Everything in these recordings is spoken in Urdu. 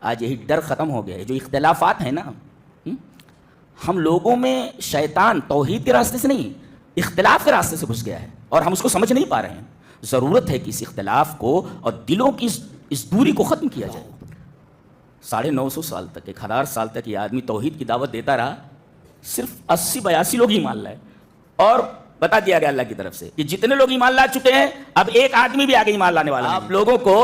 آج یہی ڈر ختم ہو گیا ہے. جو اختلافات ہیں نا، ہم لوگوں میں شیطان توحید کے راستے سے نہیں، اختلاف کے راستے سے گھس گیا ہے اور ہم اس کو سمجھ نہیں پا رہے ہیں. ضرورت ہے کہ اس اختلاف کو اور دلوں کی اس دوری کو ختم کیا جائے. 950 سال تک، 1000 سال تک یہ آدمی توحید کی دعوت دیتا رہا، صرف 80-82 لوگ ایمان لائے، اور بتا دیا گیا اللہ کی طرف سے کہ جتنے لوگ ایمان لا چکے ہیں اب ایک آدمی بھی آگے ایمان لانے والا. آپ لوگوں کو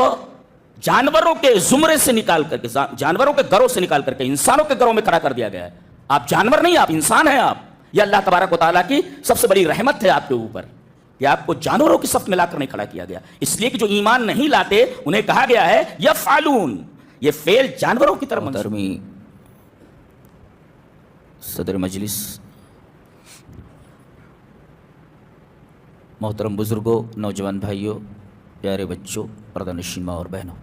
جانوروں کے زمرے سے نکال کر کے، جانوروں کے گروہ سے نکال کر کے انسانوں کے گروہ میں کھڑا کر دیا گیا ہے. آپ جانور نہیں، آپ انسان ہیں. آپ، یہ اللہ تبارک و تعالیٰ کی سب سے بڑی رحمت ہے آپ کے اوپر کہ آپ کو جانوروں کی صف میں لا کر نہیں کھڑا کیا گیا. اس لیے کہ جو ایمان نہیں لاتے انہیں کہا گیا ہے یفعلون، یہ فعل جانوروں کی طرف. محترمی صدر مجلس، محترم بزرگوں، نوجوان بھائیوں، پیارے بچوں، پردہ نشین ماں اور بہنوں،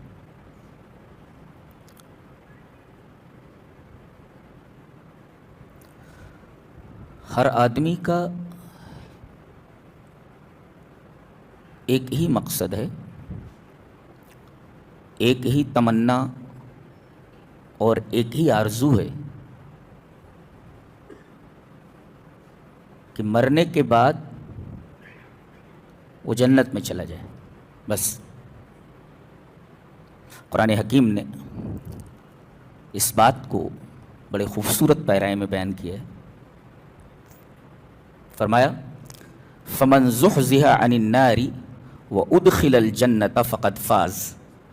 ہر آدمی کا ایک ہی مقصد ہے، ایک ہی تمنا اور ایک ہی آرزو ہے کہ مرنے کے بعد وہ جنت میں چلا جائے. بس قرآن حکیم نے اس بات کو بڑے خوبصورت پیرائے میں بیان کیا ہے. فرمایا فمن زحزح عن النار وادخل الجنة فقد فاز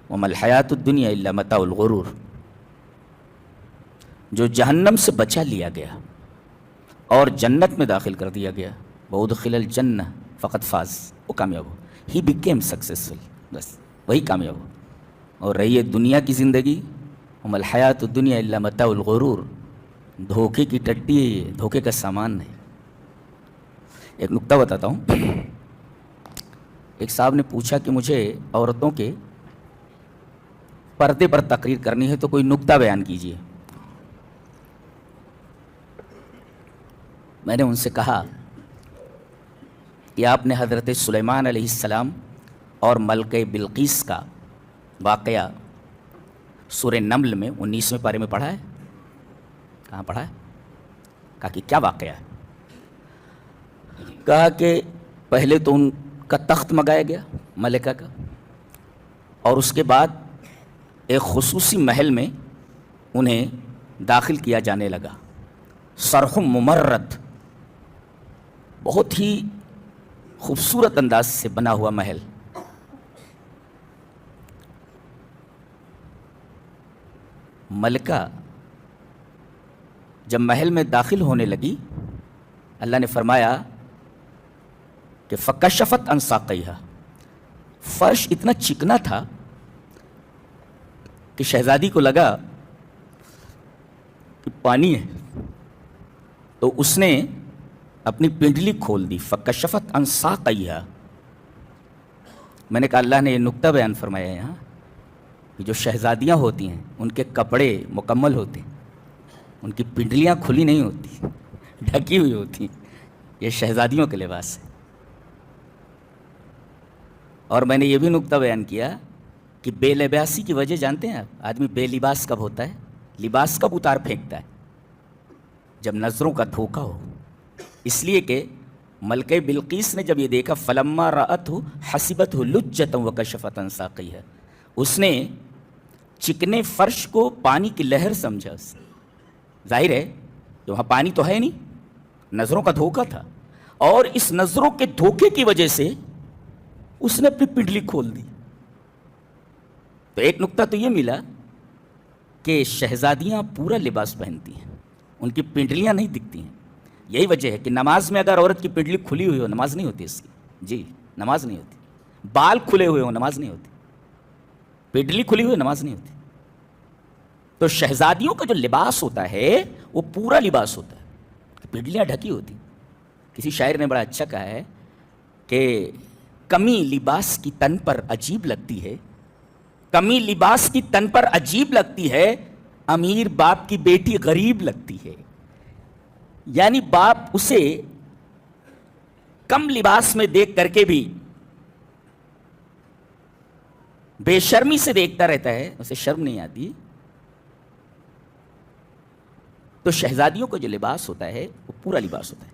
وما الحیاۃ الدنیا الا متاع الغرور. جو جہنم سے بچا لیا گیا اور جنت میں داخل کر دیا گیا، وادخل الجنہ فقد فاز، وہ کامیاب ہو. ہی بیکیم سکسیسفل، بس وہی کامیاب ہو. اور رہی ہے دنیا کی زندگی، وما الحیاۃ الدنیا الا متاع الغرور، دھوکے کی ٹٹی ہے، یہ دھوکے کا سامان ہے. ایک نکتہ بتاتا ہوں. ایک صاحب نے پوچھا کہ مجھے عورتوں کے پردے پر تقریر کرنی ہے تو کوئی نکتہ بیان کیجیے. میں نے ان سے کہا کہ آپ نے حضرت سلیمان علیہ السلام اور ملکہ بلقیس کا واقعہ سورہ نمل میں 19ویں پارے میں پڑھا ہے؟ کہاں پڑھا ہے؟ کہا کہ کیا واقعہ ہے؟ کہا کہ پہلے تو ان کا تخت منگایا گیا ملکہ کا، اور اس کے بعد ایک خصوصی محل میں انہیں داخل کیا جانے لگا. صرح ممرد، بہت ہی خوبصورت انداز سے بنا ہوا محل. ملکہ جب محل میں داخل ہونے لگی، اللہ نے فرمایا کہ فکشفت عن ساقیہا، فرش اتنا چکنا تھا کہ شہزادی کو لگا کہ پانی ہے، تو اس نے اپنی پنڈلی کھول دی. فکشفت عن ساقیہا. میں نے کہا اللہ نے یہ نکتہ بیان فرمایا ہے یہاں کہ جو شہزادیاں ہوتی ہیں ان کے کپڑے مکمل ہوتے ہیں، ان کی پنڈلیاں کھلی نہیں ہوتی، ڈھکی ہوئی ہوتی. یہ شہزادیوں کے لباس ہے. اور میں نے یہ بھی نکتہ بیان کیا کہ بے لباسی کی وجہ جانتے ہیں آپ؟ آدمی بے لباس کب ہوتا ہے؟ لباس کب اتار پھینکتا ہے؟ جب نظروں کا دھوکہ ہو. اس لیے کہ ملکہ بلقیس نے جب یہ دیکھا فلما رأتہ حسبتہ لجۃ وکشفت عن ساقیہا، اس نے چکنے فرش کو پانی کی لہر سمجھا. ظاہر ہے کہ وہاں پانی تو ہے نہیں، نظروں کا دھوکہ تھا، اور اس نظروں کے دھوکے کی وجہ سے اس نے اپنی پنڈلی کھول دی. تو ایک نکتہ تو یہ ملا کہ شہزادیاں پورا لباس پہنتی ہیں، ان کی پنڈلیاں نہیں دکھتی ہیں. یہی وجہ ہے کہ نماز میں اگر عورت کی پنڈلی کھلی ہوئی ہو نماز نہیں ہوتی اس کی. جی نماز نہیں ہوتی. بال کھلے ہوئے ہوں نماز نہیں ہوتی. پنڈلی کھلی ہوئی نماز نہیں ہوتی. تو شہزادیوں کا جو لباس ہوتا ہے وہ پورا لباس ہوتا ہے، پنڈلیاں ڈھکی ہوتی. کسی شاعر نے بڑا اچھا کہا ہے کہ کمی لباس کی تن پر عجیب لگتی ہے، کمی لباس کی تن پر عجیب لگتی ہے، امیر باپ کی بیٹی غریب لگتی ہے. یعنی باپ اسے کم لباس میں دیکھ کر کے بھی بے شرمی سے دیکھتا رہتا ہے، اسے شرم نہیں آتی تو شہزادیوں کا جو لباس ہوتا ہے وہ پورا لباس ہوتا ہے،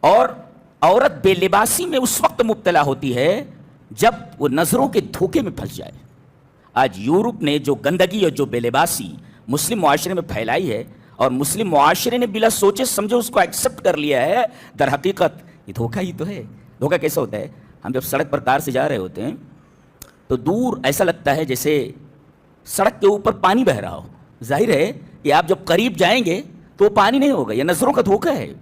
اور عورت بے لباسی میں اس وقت مبتلا ہوتی ہے جب وہ نظروں کے دھوکے میں پھنس جائے۔ آج یورپ نے جو گندگی اور جو بے لباسی مسلم معاشرے میں پھیلائی ہے، اور مسلم معاشرے نے بلا سوچے سمجھے اس کو ایکسیپٹ کر لیا ہے، در حقیقت یہ دھوکہ ہی تو ہے۔ دھوکہ کیسا ہوتا ہے؟ ہم جب سڑک پر کار سے جا رہے ہوتے ہیں تو دور ایسا لگتا ہے جیسے سڑک کے اوپر پانی بہہ رہا ہو، ظاہر ہے کہ آپ جب قریب جائیں گے تو وہ پانی نہیں ہوگا، یہ نظروں کا دھوکہ ہے۔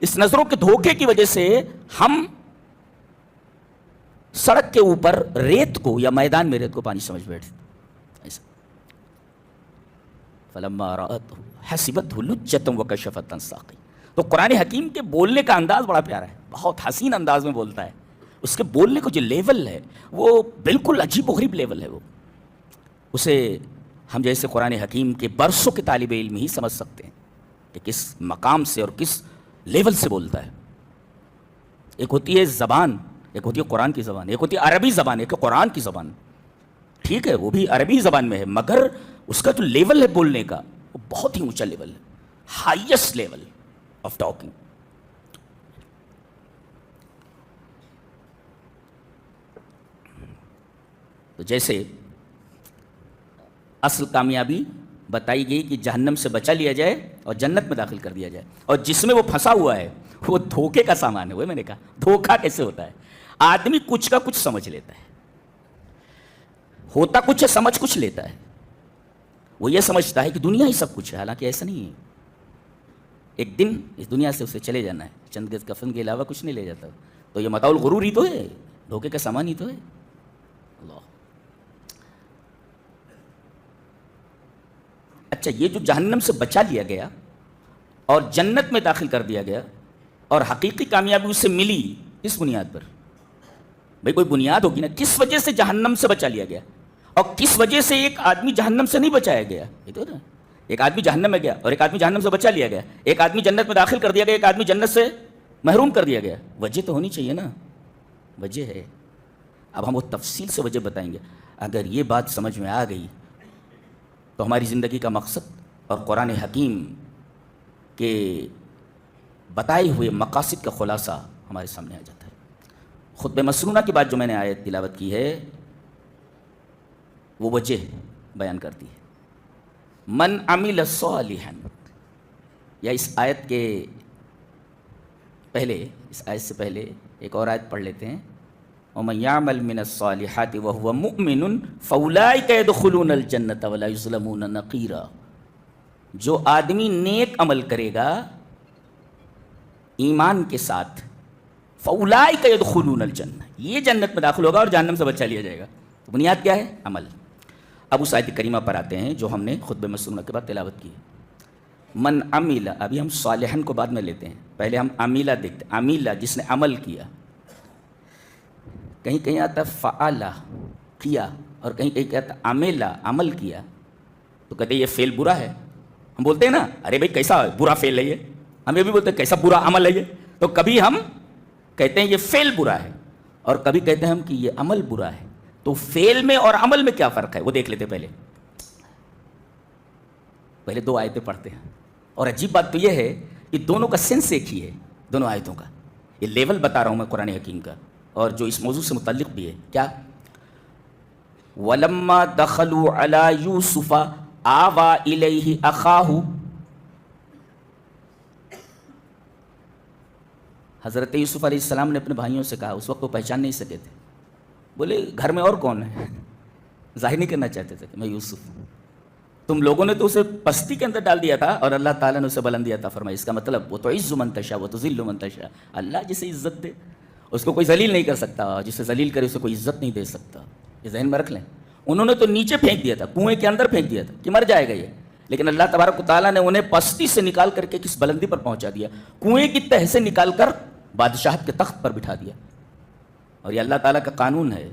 اس نظروں کے دھوکے کی وجہ سے ہم سڑک کے اوپر ریت کو یا میدان میں ریت کو پانی سمجھ بیٹھتے ایسا۔ فلما رأته حسبته لجة وكشفت عن ساقيه۔ تو قرآن حکیم کے بولنے کا انداز بڑا پیارا ہے، بہت حسین انداز میں بولتا ہے۔ اس کے بولنے کو جو لیول ہے وہ بالکل عجیب و غریب لیول ہے، وہ اسے ہم جیسے قرآن حکیم کے برسوں کے طالب علم ہی سمجھ سکتے ہیں کہ کس مقام سے اور کس لیول سے بولتا ہے۔ ایک ہوتی ہے زبان، ایک ہوتی ہے قرآن کی زبان، ایک ہوتی ہے عربی زبان، ایک ہے قرآن کی زبان۔ ٹھیک ہے وہ بھی عربی زبان میں ہے، مگر اس کا جو لیول ہے بولنے کا وہ بہت ہی اونچا لیول ہے، ہائیسٹ لیول آف ٹاکنگ۔ تو جیسے اصل کامیابی بتائی گئی کہ جہنم سے بچا لیا جائے اور جنت میں داخل کر دیا جائے، اور جس میں وہ پھنسا ہوا ہے وہ دھوکے کا سامان ہے۔ وہ میں نے کہا دھوکا کیسے ہوتا ہے؟ آدمی کچھ کا کچھ سمجھ لیتا ہے، ہوتا کچھ ہے سمجھ کچھ لیتا ہے، وہ یہ سمجھتا ہے کہ دنیا ہی سب کچھ ہے، حالانکہ ایسا نہیں ہے۔ ایک دن اس دنیا سے اسے چلے جانا ہے، چند گز کفن کے علاوہ کچھ نہیں لے جاتا، تو یہ متاع الغرور ہی تو ہے، دھوکے کا سامان ہی تو ہے۔ اللہ، اچھا یہ جو جہنم سے بچا لیا گیا اور جنت میں داخل کر دیا گیا اور حقیقی کامیابی اسے ملی، کس بنیاد پر؟ بھئی کوئی بنیاد ہوگی نا، کس وجہ سے جہنم سے بچا لیا گیا، اور کس وجہ سے ایک آدمی جہنم سے نہیں بچایا گیا؟ یہ تو نا، ایک آدمی جہنم میں گیا اور ایک آدمی جہنم سے بچا لیا گیا، ایک آدمی جنت میں داخل کر دیا گیا، ایک آدمی جنت سے محروم کر دیا گیا۔ وجہ تو ہونی چاہیے نا، وجہ ہے۔ اب ہم وہ تفصیل سے وجہ بتائیں گے۔ اگر یہ بات سمجھ میں آ گئی تو ہماری زندگی کا مقصد اور قرآن حکیم کے بتائے ہوئے مقاصد کا خلاصہ ہمارے سامنے آ جاتا ہے۔ خطبہ مسنونہ کے بعد جو میں نے آیت تلاوت کی ہے وہ وجہ بیان کرتی ہے، من عمل صالحا، یا اس آیت کے پہلے، اس آیت سے پہلے ایک اور آیت پڑھ لیتے ہیں، وَمَن يَعْمَلْ مِنَ الصَّالِحَاتِ وَهُوَ مُؤْمِنٌ فَأُولَٰئِكَ يَدْخُلُونَ الْجَنَّةَ وَلَا يُظْلَمُونَ نَقِيرًا۔ جو آدمی نیک عمل کرے گا ایمان کے ساتھ، فَأُولَٰئِكَ يَدْخُلُونَ الْجَنَّةَ، یہ جنت میں داخل ہوگا اور جہنم سے بچا لیا جائے گا۔ تو بنیاد کیا ہے؟ عمل۔ اب اس آیت کریمہ پر آتے ہیں جو ہم نے خطبہ مسنونہ کے بعد تلاوت کی۔ من عمل، ابھی ہم صالحن کو بعد میں لیتے ہیں، پہلے ہم عمیلہ دیکھتے ہیں۔ عمیلہ جس نے عمل کیا، کہیں کہیں آتا فعلا کیا، اور کہیں کہیں کہتا عمیلہ عمل کیا، تو کہتے ہیں یہ فعل برا ہے۔ ہم بولتے ہیں نا ارے بھائی کیسا برا فعل ہے یہ، ہم یہ بھی بولتے ہیں کیسا برا عمل ہے یہ۔ تو کبھی ہم کہتے ہیں یہ فعل برا ہے، اور کبھی کہتے ہیں ہم کہ یہ عمل برا ہے۔ تو فعل میں اور عمل میں کیا فرق ہے وہ دیکھ لیتے ہیں۔ پہلے دو آیتیں پڑھتے ہیں، اور عجیب بات تو یہ ہے کہ دونوں کا سینس ایک ہی ہے، دونوں آیتوں کا۔ یہ لیول بتا رہا ہوں میں قرآن حکیم کا، اور جو اس موضوع سے متعلق بھی ہے۔ کیا؟ وَلَمَّا دَخَلُوا عَلَىٰ يُوسُفَ آوَىٰ إِلَيْهِ أَخَاهُ، حضرت یوسف علیہ السلام نے اپنے بھائیوں سے کہا، اس وقت وہ پہچان نہیں سکے تھے، بولے گھر میں اور کون ہے؟ ظاہر نہیں کرنا چاہتے تھے کہ میں یوسف ہوں۔ تم لوگوں نے تو اسے پستی کے اندر ڈال دیا تھا، اور اللہ تعالیٰ نے اسے بلندی عطا فرمائی۔ اس کا مطلب وہ تو عز من تشاء و تذل من تشاء، اللہ جسے عزت دے اس کو کوئی ذلیل نہیں کر سکتا، جسے ذلیل کرے اسے کوئی عزت نہیں دے سکتا۔ یہ ذہن میں رکھ لیں۔ انہوں نے تو نیچے پھینک دیا تھا، کنویں کے اندر پھینک دیا تھا کہ مر جائے گا یہ، لیکن اللہ تبارک و تعالیٰ نے انہیں پستی سے نکال کر کے کس بلندی پر پہنچا دیا، کنویں کی تہ سے نکال کر بادشاہت کے تخت پر بٹھا دیا۔ اور یہ اللہ تعالیٰ کا قانون ہے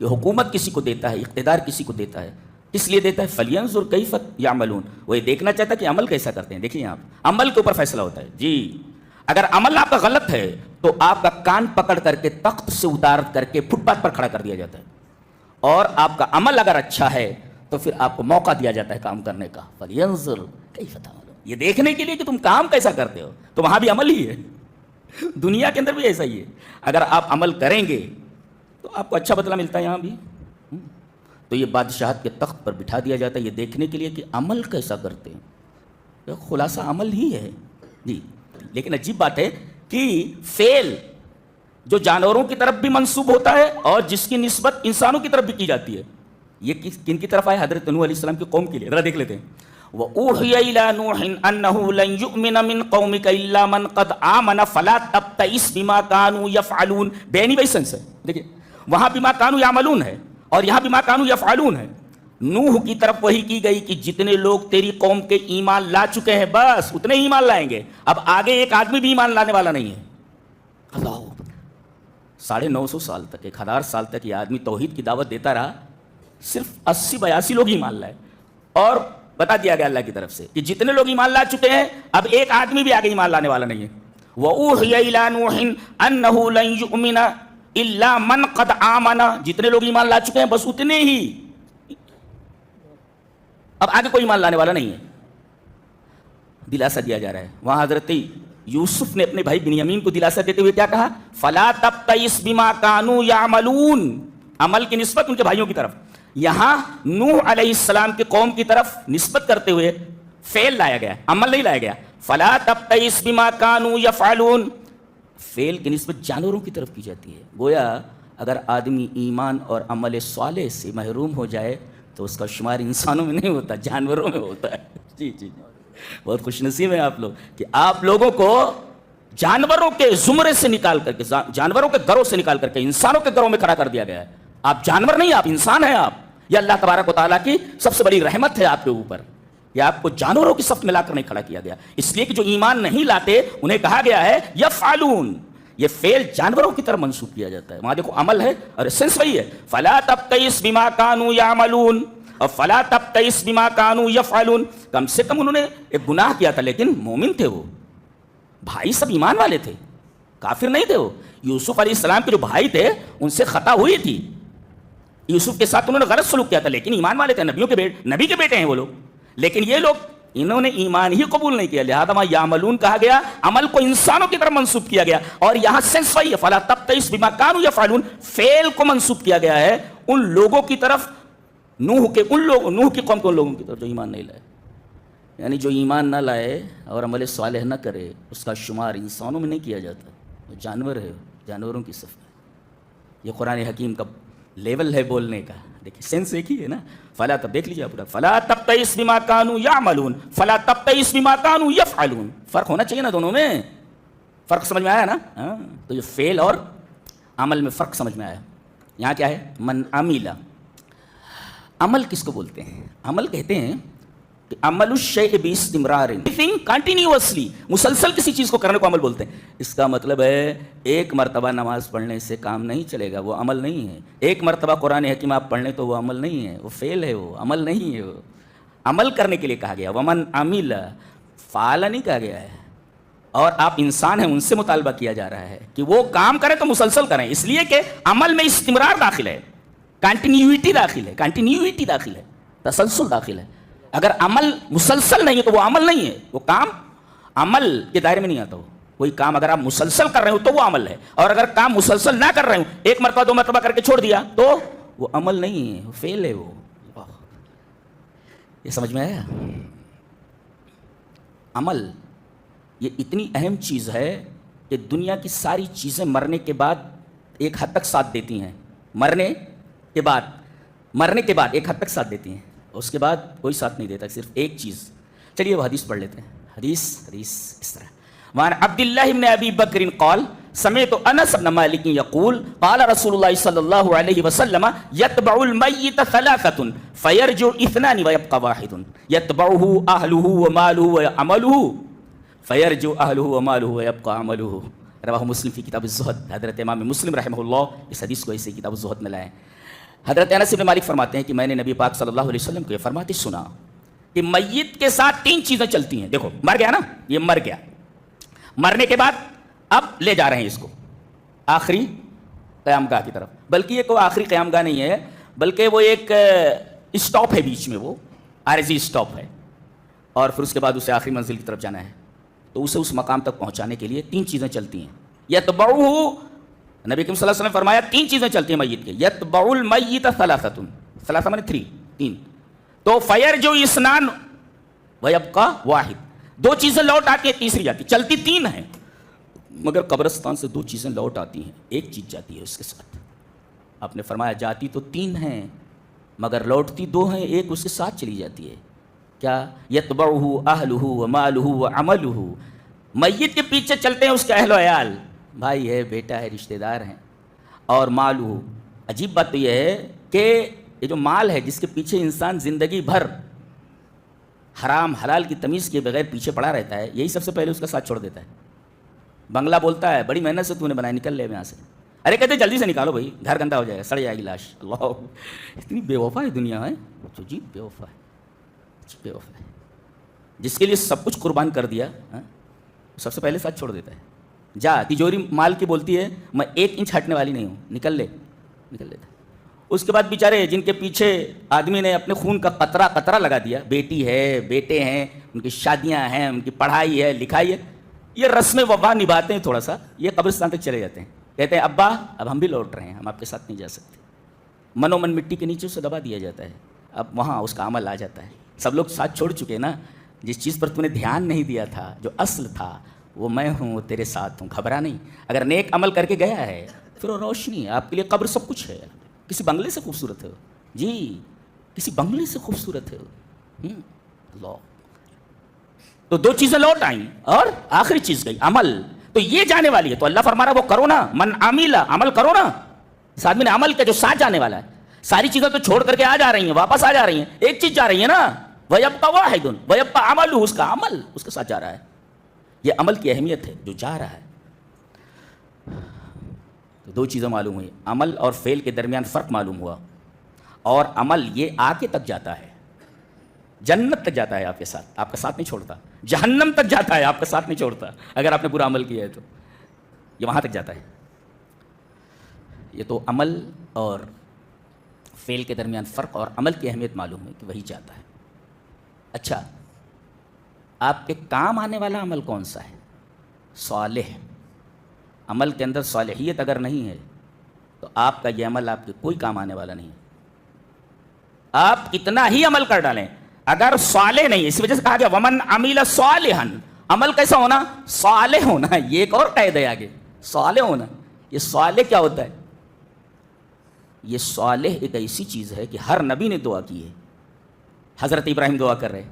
کہ حکومت کسی کو دیتا ہے، اقتدار کسی کو دیتا ہے، کس لیے دیتا ہے؟ فَلْيَنظُرْ كَيْفَ يَعْمَلُونَ، وہ یہ دیکھنا چاہتا ہے کہ عمل کیسا کرتے ہیں۔ دیکھیں آپ، عمل کے اوپر فیصلہ ہوتا ہے جی۔ اگر عمل آپ کا غلط ہے تو آپ کا کان پکڑ کر کے تخت سے اتار کر کے فٹ پاتھ پر کھڑا کر دیا جاتا ہے، اور آپ کا عمل اگر اچھا ہے تو پھر آپ کو موقع دیا جاتا ہے کام کرنے کا۔ فَلْيَنظُرْ كَيْفَ تَعْمَلُونَ، یہ دیکھنے کے لیے کہ تم کام کیسا کرتے ہو. تو وہاں بھی عمل ہی ہے, دنیا کے اندر بھی ایسا ہی ہے. اگر آپ عمل کریں گے تو آپ کو اچھا بدلہ ملتا ہے یہاں بھی. تو یہ بادشاہت کے تخت پر بٹھا دیا جاتا ہے یہ دیکھنے کے لیے کہ عمل کیسا کرتے ہیں. خلاصہ عمل ہی ہے جی. لیکن عجیب بات ہے کہ فعل جو جانوروں کی طرف بھی منسوب ہوتا ہے اور جس کی نسبت انسانوں کی طرف بھی کی جاتی ہے, یہ کن کی طرف آئے؟ حضرت نوح علیہ السلام کی قوم کے لیے. ذرا دیکھ لیتے ہیں. وَأُوحِيَ إِلَىٰ نُوحٍ أَنَّهُ لَن يُؤْمِنَ مِن قَوْمِكَ إِلَّا مَن قَدْ آمَنَ فَلَا تَبْتَئِسْ بِمَا كَانُوا يَفْعَلُونَ. بے نہیں بھائی سنس ہے. دیکھیں وہاں بما كانوا يعملون ہے اور یہاں بما كانوا يفعلون ہے. نوح کی طرف وہی کی گئی کہ جتنے لوگ تیری قوم کے ایمان لا چکے ہیں بس اتنے ہی ایمان لائیں گے. اب آگے ایک آدمی بھی ایمان لانے والا نہیں ہے. اللہ 950 سال تک 1000 سال تک یہ آدمی توحید کی دعوت دیتا رہا, صرف 80-82 لوگ ایمان لائے اور بتا دیا گیا اللہ کی طرف سے کہ جتنے لوگ ایمان لا چکے ہیں اب ایک آدمی بھی آگے ایمان لانے والا نہیں ہے. وَأُوحِيَ إِلَىٰ نُوحٍ أَنَّهُ لَن يُؤْمِنَ إِلَّا مَن قَدْ آمَنَ. جتنے لوگ ایمان لا چکے ہیں بس اتنے ہی, اب آگے کوئی ایمان لانے والا نہیں ہے. دلاسا دیا جا رہا ہے. وہاں حضرت یوسف نے اپنے بھائی بنیامین کو دلاسا دیتے ہوئے کیا کہا؟ فَلَا تَبْتَئِسْ بِمَا كَانُوا يَعْمَلُونَ. عمل کی نسبت ان کے بھائیوں کی طرف. یہاں نوح علیہ السلام کی قوم کی طرف نسبت کرتے ہوئے فعل لایا گیا, عمل نہیں لایا گیا. فَلَا تَبْتَئِسْ بِمَا كَانُوا يَفْعَلُونَ. فعل کی نسبت جانوروں کی طرف کی جاتی ہے. گویا اگر آدمی ایمان اور عمل صالح سے محروم ہو جائے تو اس کا شمار انسانوں میں نہیں ہوتا, جانوروں میں ہوتا ہے. جی جی بہت خوش نصیب ہیں آپ لوگ کہ آپ لوگوں کو جانوروں کے زمرے سے نکال کر کے, جانوروں کے گروہ سے نکال کر کے انسانوں کے گروہ میں کھڑا کر دیا گیا ہے. آپ جانور نہیں, آپ انسان ہیں. آپ یہ اللہ تبارک و تعالیٰ کی سب سے بڑی رحمت ہے آپ کے اوپر. یہ آپ کو جانوروں کی صف میں لا کر نہیں کھڑا کیا گیا, اس لیے کہ جو ایمان نہیں لاتے انہیں کہا گیا ہے یفعلون. یہ فعل جانوروں کی طرف منسوب کیا جاتا ہے. وہاں دیکھو عمل ہے اور سینس وہی ہے. فلا تبتئس بما كانوا يعملون اور فلا تبتئس بما كانوا يفعلون. کم سے کم انہوں نے ایک گناہ کیا تھا لیکن مومن تھے, وہ بھائی سب ایمان والے تھے, کافر نہیں تھے. وہ یوسف علیہ السلام کے جو بھائی تھے ان سے خطا ہوئی تھی, یوسف کے ساتھ انہوں نے غلط سلوک کیا تھا لیکن ایمان والے تھے, نبی کے بیٹے ہیں وہ لوگ. لیکن یہ لوگ انہوں نے ایمان ہی قبول نہیں کیا, لہذا وہاں یعملون کہا گیا, عمل کو انسانوں کی طرف منسوب کیا گیا. اور یہاں سینس وہی ہے, فلا تبتئس بما كانوا يفعلون. فعل کو منسوب کیا گیا ہے ان لوگوں کی طرف, نوح کی قوم کے ان لوگوں کی طرف جو ایمان نہیں لائے. یعنی جو ایمان نہ لائے اور عمل صالح نہ کرے اس کا شمار انسانوں میں نہیں کیا جاتا, وہ جانور ہے, جانوروں کی صف میں. یہ قرآن حکیم کا لیول ہے بولنے کا. دیکھیں سینس ایک ہی ہے نا. فلا تب دیکھ لیجیے پورا, فلا تبتئس بما كانوا يعملون فلا تبتئس بما كانوا يفعلون. فرق ہونا چاہیے نا دونوں میں. فرق سمجھ میں آیا نا؟ تو یہ فعل اور عمل میں فرق سمجھ میں آیا. یہاں کیا ہے؟ من عمل. عمل کس کو بولتے ہیں؟ عمل کہتے ہیں کہ عمل الشیء باستمرار, کنٹینیوسلی, مسلسل کسی چیز کو کرنے کو عمل بولتے ہیں. اس کا مطلب ہے ایک مرتبہ نماز پڑھنے سے کام نہیں چلے گا, وہ عمل نہیں ہے. ایک مرتبہ قرآن حکیم آپ پڑھ لیں تو وہ عمل نہیں ہے, وہ فعل ہے, وہ عمل نہیں ہے. وہ عمل کرنے کے لیے کہا گیا. ومن عمل, فعل نہیں کہا گیا ہے. اور آپ انسان ہیں, ان سے مطالبہ کیا جا رہا ہے کہ وہ کام کریں تو مسلسل کریں, اس لیے کہ عمل میں استمرار داخل ہے, کنٹینیوٹی داخل ہے, تسلسل داخل ہے. اگر عمل مسلسل نہیں ہے تو وہ عمل نہیں ہے, وہ کام عمل کے دائرے میں نہیں آتا. کوئی کام اگر آپ مسلسل کر رہے ہو تو وہ عمل ہے, اور اگر کام مسلسل نہ کر رہے ہو, ایک مرتبہ 2 مرتبہ کر کے چھوڑ دیا تو وہ عمل نہیں ہے, وہ فعل ہے. وہ یہ سمجھ میں آیا؟ عمل یہ اتنی اہم چیز ہے کہ دنیا کی ساری چیزیں مرنے کے بعد ایک حد تک ساتھ دیتی ہیں. مرنے کے بعد ایک حد تک ساتھ دیتی ہیں, اس کے بعد کوئی ساتھ نہیں دیتا, صرف ایک چیز. چلیے وہ حدیث پڑھ لیتے ہیں. حدیث اس طرح. وعن عبد الله بن ابي بكر قال سمعت انس بن مالك يقول قال رسول الله صلى الله عليه وسلم يتبع الميت 3 فيرجع 2 ويبقى 1 يتبعه اهله وماله وعمله فيرجع اهله وماله ويبقى عمله. رواه مسلم في کتاب الزہد. حضرت امام مسلم رحمہ اللہ اس حدیث کو ایسے کتاب الزہد میں لائے. حضرت انس بن مالک فرماتے ہیں کہ میں نے نبی پاک صلی اللہ علیہ وسلم کو یہ فرماتے سنا کہ میت کے ساتھ 3 چیزیں چلتی ہیں. دیکھو مر گیا نا, یہ مر گیا, مرنے کے بعد اب لے جا رہے ہیں اس کو آخری قیام گاہ کی طرف. بلکہ یہ کوئی آخری قیام گاہ نہیں ہے, بلکہ وہ ایک اسٹاپ ہے بیچ میں, وہ عارضی اسٹاپ ہے. اور پھر اس کے بعد اسے آخری منزل کی طرف جانا ہے، تو اسے اس مقام تک پہنچانے کے لیے 3 چیزیں چلتی ہیں. یتبعہ، نبی کریم صلی اللہ علیہ وسلم نے فرمایا 3 چیزیں چلتی ہیں میت کے. یتبع المیت ثلاثۃ، ثلاثہ مانے 3. تو فیرجع اثنان ویبقى واحد، 2 چیزیں لوٹ آتی ہیں، تیسری جاتی. چلتی 3 ہیں مگر قبرستان سے 2 چیزیں لوٹ آتی ہیں، 1 چیز جاتی ہے اس کے ساتھ. آپ نے فرمایا جاتی تو 3 ہیں مگر لوٹتی 2 ہیں، 1 اس کے ساتھ چلی جاتی ہے. کیا؟ یتبعہ اہلہ ومالہ وعملہ، میت کے پیچھے چلتے ہیں اس کے اہل و عیال، بھائی ہے، بیٹا ہے، رشتہ دار ہیں، اور مالہ. عجیب بات تو یہ ہے کہ یہ جو مال ہے جس کے پیچھے انسان زندگی بھر حرام حلال کی تمیز کے بغیر پیچھے پڑا رہتا ہے، یہی سب سے پہلے اس کا ساتھ چھوڑ دیتا ہے. بنگلہ بولتا ہے بڑی محنت سے تو نے بنایا، نکل لے یہاں سے. ارے کہتے جلدی سے نکالو بھائی، گھر گندا ہو جائے گا، سڑ جائے گی لاش. اللہ، اتنی بے وفا ہے دنیا ہے، جی بے وفا ہے، بے وفا ہے. جس کے لیے سب کچھ قربان کر دیا، سب سے پہلے ساتھ چھوڑ دیتا ہے. جا، تجوری مال کی بولتی ہے میں 1 انچ ہٹنے والی نہیں ہوں، نکل لے، نکل لیتا. اس کے بعد بیچارے جن کے پیچھے آدمی نے اپنے خون کا قطرہ قطرہ لگا دیا، بیٹی ہے، بیٹے ہیں، ان کی شادیاں ہیں، ان کی پڑھائی ہے، لکھائی ہے، یہ رسم وفا نبھاتے ہیں تھوڑا سا، یہ قبرستان تک چلے جاتے ہیں. کہتے ہیں ابا اب ہم بھی لوٹ رہے ہیں، ہم آپ کے ساتھ نہیں جا سکتے. منو من مٹی کے نیچے اسے دبا دیا جاتا ہے. اب وہاں اس کا عمل آ جاتا ہے. سب لوگ ساتھ چھوڑ چکے نا، جس چیز پر تو نے دھیان نہیں دیا تھا، جو اصل تھا وہ میں ہوں، وہ تیرے ساتھ ہوں، گھبرا نہیں. اگر نیک عمل کر کے گیا ہے پھر وہ روشنی ہے آپ کے لیے. قبر سب کچھ ہے، کسی بنگلے سے خوبصورت ہے جی، کسی بنگلے سے خوبصورت ہے. اللہ، تو 2 چیزیں لوٹ آئیں اور آخری چیز گئی عمل. تو یہ جانے والی ہے، تو اللہ فرما رہا وہ کرو نا، من عمل، عمل کرو نا. اس آدمی نے عمل کیا جو ساتھ جانے والا ہے. ساری چیزیں تو چھوڑ کر کے آ جا رہی ہیں، واپس آ جا رہی ہیں، ایک چیز جا رہی ہے نا، وَيَبْقَى وَاحِدٌ وَيَبْقَى عَمَلُهُ، اس کا عمل اس کے ساتھ جا رہا ہے. یہ عمل کی اہمیت ہے جو جا رہا ہے. تو 2 چیزیں معلوم ہوئی، عمل اور فعل کے درمیان فرق معلوم ہوا. اور عمل یہ آگے تک جاتا ہے، جنت تک جاتا ہے آپ کے ساتھ، آپ کا ساتھ نہیں چھوڑتا. جہنم تک جاتا ہے، آپ کا ساتھ نہیں چھوڑتا. اگر آپ نے برا عمل کیا ہے تو یہ وہاں تک جاتا ہے. یہ تو عمل اور فعل کے درمیان فرق اور عمل کی اہمیت معلوم ہے کہ وہی جاتا ہے. اچھا، آپ کے کام آنے والا عمل کون سا ہے؟ صالح. عمل کے اندر صالحیت اگر نہیں ہے تو آپ کا یہ عمل آپ کے کوئی کام آنے والا نہیں ہے. آپ کتنا ہی عمل کر ڈالیں اگر صالح نہیں ہے، اس وجہ سے کہا گیا ومن عمل صالحا. عمل کیسا ہونا؟ صالح ہونا. یہ ایک اور قید ہے آگے، صالح ہونا. یہ صالح کیا ہوتا ہے؟ یہ صالح ایک ایسی چیز ہے کہ ہر نبی نے دعا کی ہے. حضرت ابراہیم دعا کر رہے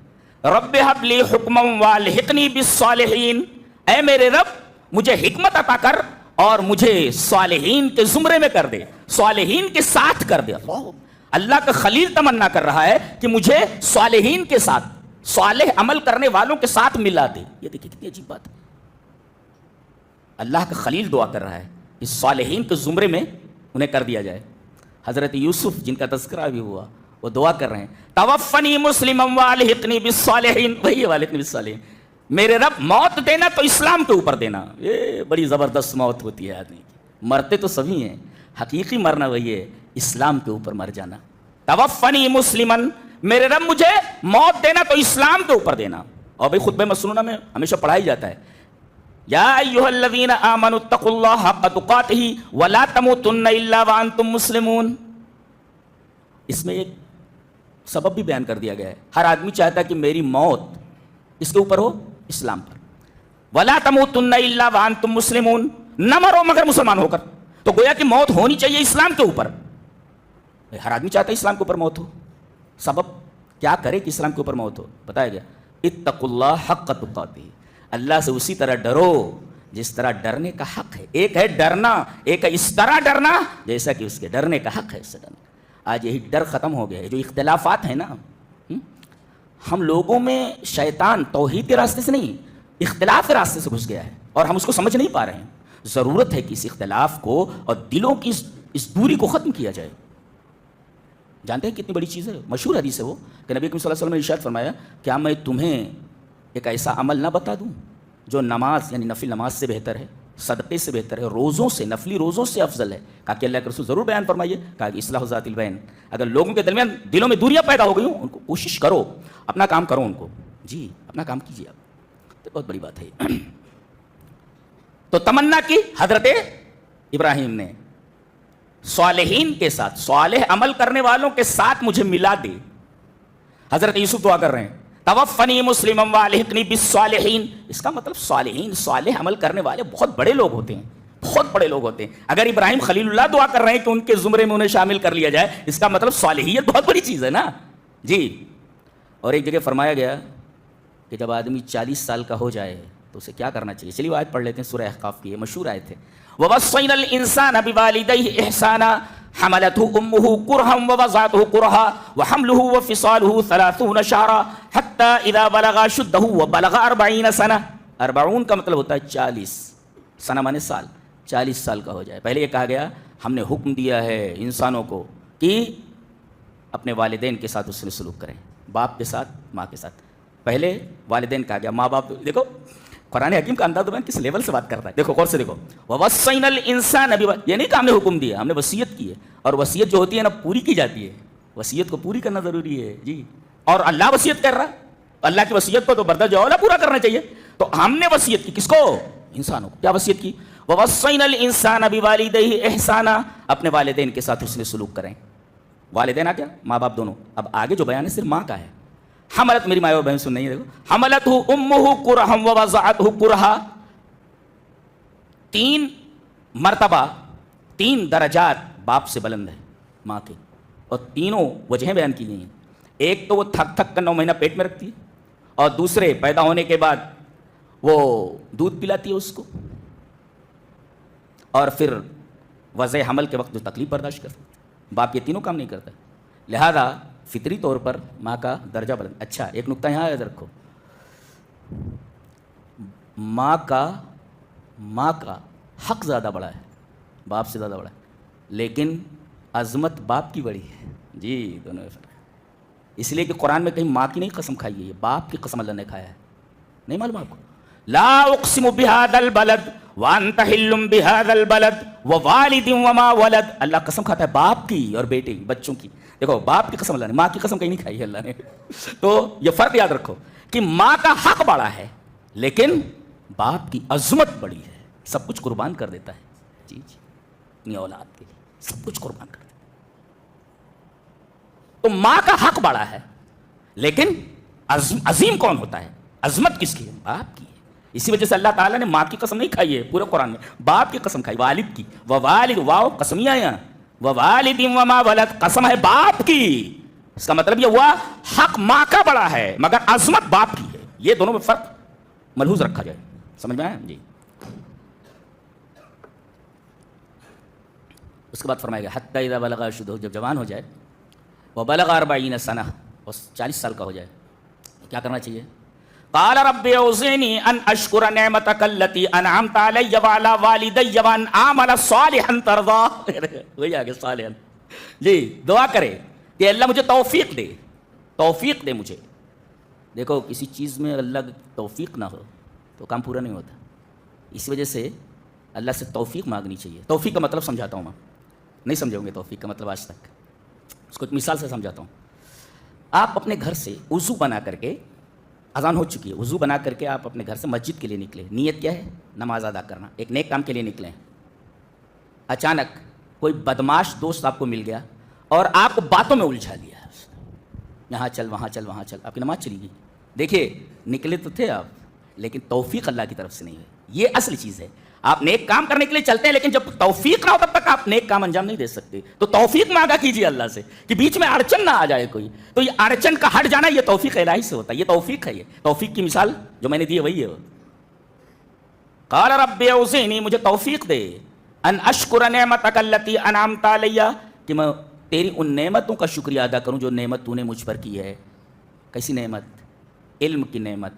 رب ہب لی حکما والحقنی بالصالحین، اے میرے رب مجھے حکمت عطا کر اور مجھے صالحین کے زمرے میں کر دے، صالحین کے ساتھ کر دے. اللہ کا خلیل تمنا کر رہا ہے کہ مجھے صالحین کے ساتھ، صالح عمل کرنے والوں کے ساتھ ملا دے. یہ دیکھیں کتنی عجیب بات ہے. اللہ کا خلیل دعا کر رہا ہے کہ صالحین کے زمرے میں انہیں کر دیا جائے. حضرت یوسف جن کا تذکرہ بھی ہوا وہ دعا کر رہے ہیں توفنی مسلما والحقنی بالصالحین، وہی والحقنی بالصالحین. میرے رب موت دینا تو اسلام کے اوپر دینا. یہ بڑی زبردست موت ہوتی ہے آدمی کی. مرتے تو سبھی ہیں، حقیقی مرنا وہی ہے، اسلام کے اوپر مر جانا. توفنی مسلما، میرے رب مجھے موت دینا تو اسلام کے اوپر دینا. اور بھائی خطبہ مسنونہ میں ہمیشہ پڑھائی جاتا ہے یا ایھا الذین آمنوا اتقوا اللہ حق تقاتہ ولا تموتن الا وانتم مسلمون. اس میں ایک سبب بھی بیان کر دیا گیا ہے. ہر آدمی چاہتا ہے کہ میری موت اس کے اوپر ہو، اسلام پر. ولا تموتن الا وانتم مسلمون، نہ مرو مگر مسلمان ہو کر. تو گویا کہ موت ہونی چاہیے اسلام کے اوپر. ہر آدمی چاہتا ہے اسلام کے اوپر موت ہو. سبب کیا کرے کہ اسلام کے اوپر موت ہو؟ بتایا گیا اتقوا اللہ حق تقاتہ، اللہ سے اسی طرح ڈرو جس طرح ڈرنے کا حق ہے. ایک ہے ڈرنا، ایک ہے اس طرح ڈرنا جیسا کہ اس کے ڈرنے کا حق ہے. اس سے ڈرنا. آج یہی ڈر ختم ہو گیا ہے. جو اختلافات ہیں نا، ہم لوگوں میں شیطان توحید کے راستے سے نہیں، اختلاف کے راستے سے گھس گیا ہے اور ہم اس کو سمجھ نہیں پا رہے ہیں. ضرورت ہے کہ اس اختلاف کو اور دلوں کی اس دوری کو ختم کیا جائے. جانتے ہیں کتنی بڑی چیز ہے؟ مشہور حدیث ہے وہ کہ نبی کریم صلی اللہ علیہ وسلم نے ارشاد فرمایا کیا میں تمہیں ایک ایسا عمل نہ بتا دوں جو نماز یعنی نفل نماز سے بہتر ہے، صدقے سے بہتر ہے، روزوں سے، نفلی روزوں سے افضل ہے. کہا کہ اللہ کے رسول ضرور بیان فرمائیے. کہا کہ اصلاح ذات البین، اگر لوگوں کے درمیان دلوں میں دوریاں پیدا ہو گئی ہوں ان کو کوشش کرو، اپنا کام کرو ان کو. جی اپنا کام کیجیے آپ، تو بہت بڑی بات ہے۔ تو تمنا کی حضرت ابراہیم نے صالحین کے ساتھ، صالح عمل کرنے والوں کے ساتھ مجھے ملا دے۔ حضرت یوسف دعا کر رہے ہیں توفنی مسلما والحقنی بالصالحین، اس کا مطلب صالحین، صالح عمل کرنے والے بہت بڑے لوگ ہوتے ہیں، بہت بڑے لوگ ہوتے ہیں۔ اگر ابراہیم خلیل اللہ دعا کر رہے ہیں کہ ان کے زمرے میں انہیں شامل کر لیا جائے، اس کا مطلب صالحیت بہت بڑی چیز ہے نا جی۔ اور ایک جگہ فرمایا گیا کہ جب آدمی 40 سال کا ہو جائے تو اسے کیا کرنا چاہیے؟ چلیے آیت پڑھ لیتے ہیں، سورہ احقاف کی، یہ مشہور آیت ہے۔ وَوَصَّيْنَا الْإِنسَانَ بِوَالِدَيْهِ إِحْسَانًا حَمَلَتْهُ أُمُّهُ كُرْهًا وَوَضَعَتْهُ كُرْهًا وَحَمْلُهُ وَفِصَالُهُ 30 شهرًا حَتَّى إِذَا بَلَغَ أَشُدَّهُ وَبَلَغَ 40 سَنَةً، 40 کا مطلب ہوتا ہے 40، سنہ مانے سال، 40 سال کا ہو جائے۔ پہلے یہ کہا گیا ہم نے حکم دیا ہے انسانوں کو کہ اپنے والدین کے ساتھ حسن سلوک کریں، باپ کے ساتھ، ماں کے ساتھ۔ پہلے والدین کہا گیا، ماں باپ، دیکھو قرآن حکیم کا انداز کس لیول سے بات کرتا ہے، دیکھو غور سے دیکھو۔ وَوَصَّيْنَا الْإِنسَانَ یہ نہیں کہ ہم نے حکم دیا، ہم نے وصیت کی ہے، اور وصیت جو ہوتی ہے نا پوری کی جاتی ہے، وصیت کو پوری کرنا ضروری ہے جی۔ اور اللہ وصیت کر رہا ہے، اللہ کی وصیت کو تو بردرجہ اولا پورا کرنا چاہیے۔ تو ہم نے وصیت کی کس کو؟ انسانوں کو۔ کیا وصیت کی؟ وَوَصَّيْنَا الْإِنسَانَ بِوَالِدَيْهِ إِحْسَانًا، اپنے والدین کے ساتھ حسن سلوک کریں۔ والدین آ گیا، ماں باپ دونوں۔ اب آگے جو بیان ہے صرف ماں کا ہے۔ حملت، میری مائیں اور بہن سن نہیں ہے، دیکھو، حملتہ امہ کرہا ووضعتہ کرہا، 3 مرتبہ، 3 درجات باپ سے بلند ہے ماں کے، اور تینوں وجہیں بیان کی گئی ہیں۔ ایک تو وہ تھک تھک کر 9 مہینہ پیٹ میں رکھتی ہے، اور دوسرے پیدا ہونے کے بعد وہ دودھ پلاتی ہے اس کو، اور پھر وضع حمل کے وقت جو تکلیف برداشت کرتا ہے۔ باپ یہ تینوں کام نہیں کرتا، لہذا فطری طور پر ماں کا درجہ بلند۔ اچھا ایک نقطہ یہاں یاد رکھو، ماں کا حق زیادہ بڑا ہے، باپ سے زیادہ بڑا ہے، لیکن عظمت باپ کی بڑی ہے جی، دونوں میں فرق ہے۔ اس لیے کہ قرآن میں کہیں ماں کی نہیں قسم کھائی ہے، باپ کی قسم اللہ نے کھایا ہے، نہیں معلوم آپ کو؟ لا اقسم بهذا البلد وانت حل بهذا البلد ووالد وما ولد، اللہ قسم کھاتا ہے باپ کی اور بیٹے کی، بچوں کی۔ دیکھو باپ کی قسم اللہ نے، ماں کی قسم کہیں نہیں کھائی ہے اللہ نے۔ تو یہ فرق یاد رکھو کہ ماں کا حق بڑا ہے لیکن باپ کی عظمت بڑی ہے، سب کچھ قربان کر دیتا ہے جی جی، اپنی اولاد کے لیے سب کچھ قربان کر دیتا ہے۔ تو ماں کا حق بڑا ہے لیکن عظیم کون ہوتا ہے؟ عظمت کس کی ہے؟ باپ کی ہے۔ اسی وجہ سے اللہ تعالیٰ نے ماں کی قسم نہیں کھائی ہے پورے قرآن میں، باپ کی قسم کھائی، والد کی۔ ووالد، واو قسمیہ ہے یہاں، ووالد وما ولد، قسم ہے باپ کی۔ اس کا مطلب یہ ہوا حق ماں کا بڑا ہے مگر عظمت باپ کی ہے۔ یہ دونوں میں فرق ملحوظ رکھا جائے، سمجھ میں آیا جی۔ اس کے بعد فرمایا گیا حتی اذا بلغ اشدہ، جب جوان ہو جائے، وبلغ 40 سنہ، 40 سال کا ہو جائے، کیا کرنا چاہیے؟ قال رب اوزعنی ان اشکر نعمتک التی انعمت علی وعلی والدی وان اعمل صالحا ترضاہ، وہی آگے صالحا جی، دعا کرے کہ اللہ مجھے توفیق دے، توفیق دے مجھے۔ دیکھو کسی چیز میں اللہ کی توفیق نہ ہو تو کام پورا نہیں ہوتا، اس وجہ سے اللہ سے توفیق مانگنی چاہیے۔ توفیق کا مطلب سمجھاتا ہوں میں، نہیں سمجھو گے توفیق کا مطلب آج تک، اس کو ایک مثال سے سمجھاتا ہوں۔ آپ اپنے گھر سے وضو بنا کر کے، اذان ہو چکی ہے، وضو بنا کر کے آپ اپنے گھر سے مسجد کے لیے نکلے، نیت کیا ہے؟ نماز ادا کرنا، ایک نیک کام کے لیے نکلے۔ اچانک کوئی بدماش دوست آپ کو مل گیا اور آپ کو باتوں میں الجھا دیا، یہاں چل وہاں چل وہاں چل، آپ کی نماز چلی گئی۔ دیکھیے نکلے تو تھے آپ لیکن توفیق اللہ کی طرف سے نہیں ہے، یہ اصل چیز ہے۔ آپ نیک کام کرنے کے لیے چلتے ہیں لیکن جب توفیق نہ ہو تب تک آپ نیک کام انجام نہیں دے سکتے۔ تو توفیق مانگا کیجیے اللہ سے کہ بیچ میں اڑچن نہ آ جائے کوئی، تو یہ اڑچن کا ہٹ جانا یہ توفیق الہی سے ہوتا ہے، یہ توفیق ہے۔ یہ توفیق کی مثال جو میں نے دی ہے وہی ہے۔ قال رب اوزعنی، مجھے توفیق دے، ان اشکر نعمتک التی انعمت علی، کہ میں تیری ان نعمتوں کا شکریہ ادا کروں جو نعمت تو نے مجھ پر کی ہے۔ کیسی نعمت؟ علم کی نعمت،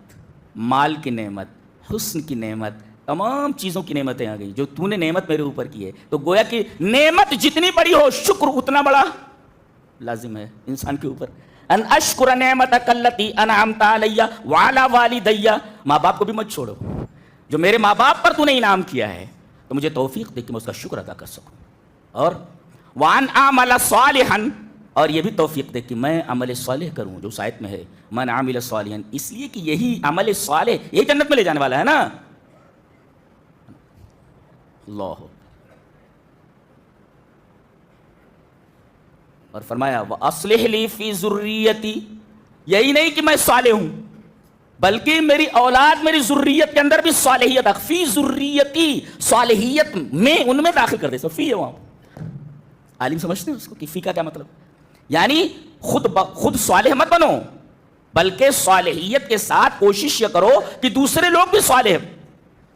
مال کی نعمت، حسن کی نعمت، تمام چیزوں کی نعمتیں آ گئی جو تو نے نعمت میرے اوپر کی ہے۔ تو گویا کہ نعمت جتنی بڑی ہو شکر اتنا بڑا لازم ہے انسان کے اوپر۔ ان اشکر نعمتک التی انعمت علی وعلی والدی، ماں باپ کو بھی مت چھوڑو، جو میرے ماں باپ پر تو نے انعام کیا ہے تو مجھے توفیق دے کہ میں اس کا شکر ادا کر سکوں۔ اور وان اعمل صالحا، اور یہ بھی توفیق دے کہ میں عمل صالح کروں، جو اس آیت میں ہے من عمل صالحا، اس لیے کہ یہی عمل صالح یہ جنت میں لے جانے والا ہے نا. اللہ. اور فرمایا وَأَصْلِحْ لِي فِي ذُرِّيَّتِي، یہی نہیں کہ میں صالح ہوں بلکہ میری اولاد میری ذریت کے اندر بھی صالحیت، فی ذریتی، صالحیت میں ان میں داخل کر دے. سو فی ہے وہاں، عالم سمجھتے ہیں اس کو کہ فی کا کیا مطلب، یعنی خود صالح مت بنو بلکہ صالحیت کے ساتھ کوشش یہ کرو کہ دوسرے لوگ بھی صالح،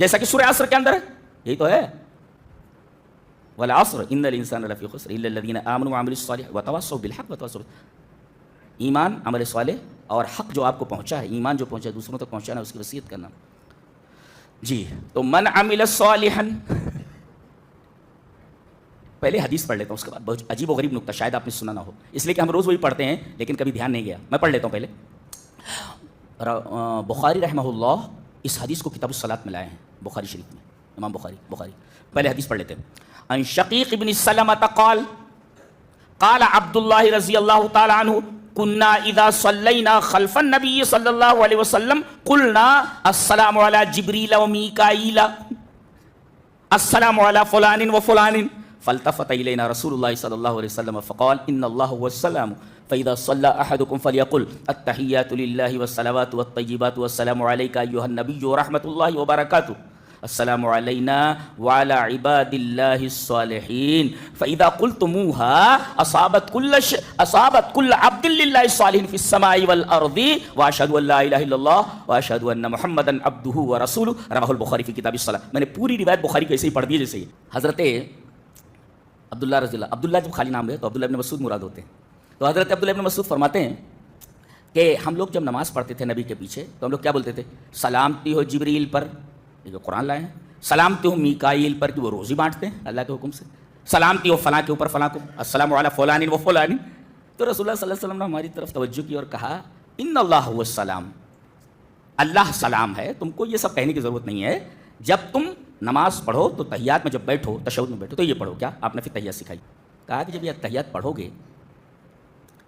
جیسا کہ سورہ عصر کے اندر ہے، یہی تو ہے والعصر ان الانسان لفی خسر الا الذین آمنوا وعملوا الصالحات وتواصوا بالحق وتواصوا. ایمان، عمل صالح اور حق جو آپ کو پہنچا ہے، ایمان جو پہنچا ہے دوسروں تک پہنچانا، اس کی وصیت کرنا. جی تو من عمل صالحا، پہلے حدیث پڑھ لیتا ہوں، اس کے بعد بہت عجیب و غریب نکتہ شاید آپ نے سنا نہ ہو، اس لیے کہ ہم روز وہی پڑھتے ہیں لیکن کبھی دھیان نہیں گیا. میں پڑھ لیتا ہوں پہلے. بخاری رحمہ اللہ اس حدیث کو کتاب الصلاۃ میں لائے ہیں، بخاری شریف میں، امام بخاری. پہلے حدیث پڑھ لیتے ہیں. عن شقیق بن سلمۃ قال قال عبد اللہ رضی اللہ تعالی عنہ كنا اذا صلينا خلف النبي صلی اللہ علیہ وسلم قلنا السلام علی جبریل و میکائیل السلام علی فلان و فلان فالتفت الینا رسول اللہ صلی اللہ علیہ وسلم فقال ان اللہ هو السلام فاذا صلى احدكم فليقل التحیات للہ والصلوات والطیبات والسلام علیک ایھا النبی ورحمۃ اللہ وبرکاتہ السلام علینا وعلی عباد اللہ الصالحین فاذا قلتموها اصابت كل عبد للہ الصالحین فی السماء والارض واشهد ان لا الہ الا اللہ واشهد ان محمدا عبدہ ورسولہ رواه البخاری فی کتاب الصلاۃ. میں نے پوری روایت بخاری کو ایسے ہی پڑھ دی جیسے ہی. حضرت عبداللہ رضی اللہ، عبداللہ جب خالی نام ہے تو عبداللہ ابن مسعود مراد ہوتے ہیں. تو حضرت عبداللہ ابن مسعود فرماتے ہیں کہ ہم لوگ جب نماز پڑھتے تھے نبی کے پیچھے تو ہم لوگ کیا بولتے تھے، سلامتی ہو جبریل پر، یہ جو قرآن لائے ہیں، سلامتی ہو میکائیل پر کہ وہ روزی بانٹتے ہیں اللہ کے حکم سے، سلامتی ہو فلاں کے اوپر فلاں کو، السلام علی فلان و فلان. تو رسول اللہ صلی اللہ علیہ وسلم نے ہماری طرف توجہ کی اور کہا ان اللہ هو السلام، اللہ سلام ہے، تم کو یہ سب کہنے کی ضرورت نہیں ہے. جب تم نماز پڑھو تو تحیات میں جب بیٹھو، تشہد میں بیٹھو تو یہ پڑھو. کیا آپ نے پھر تحیات سکھائی، کہا کہ جب یہ تحیات پڑھو گے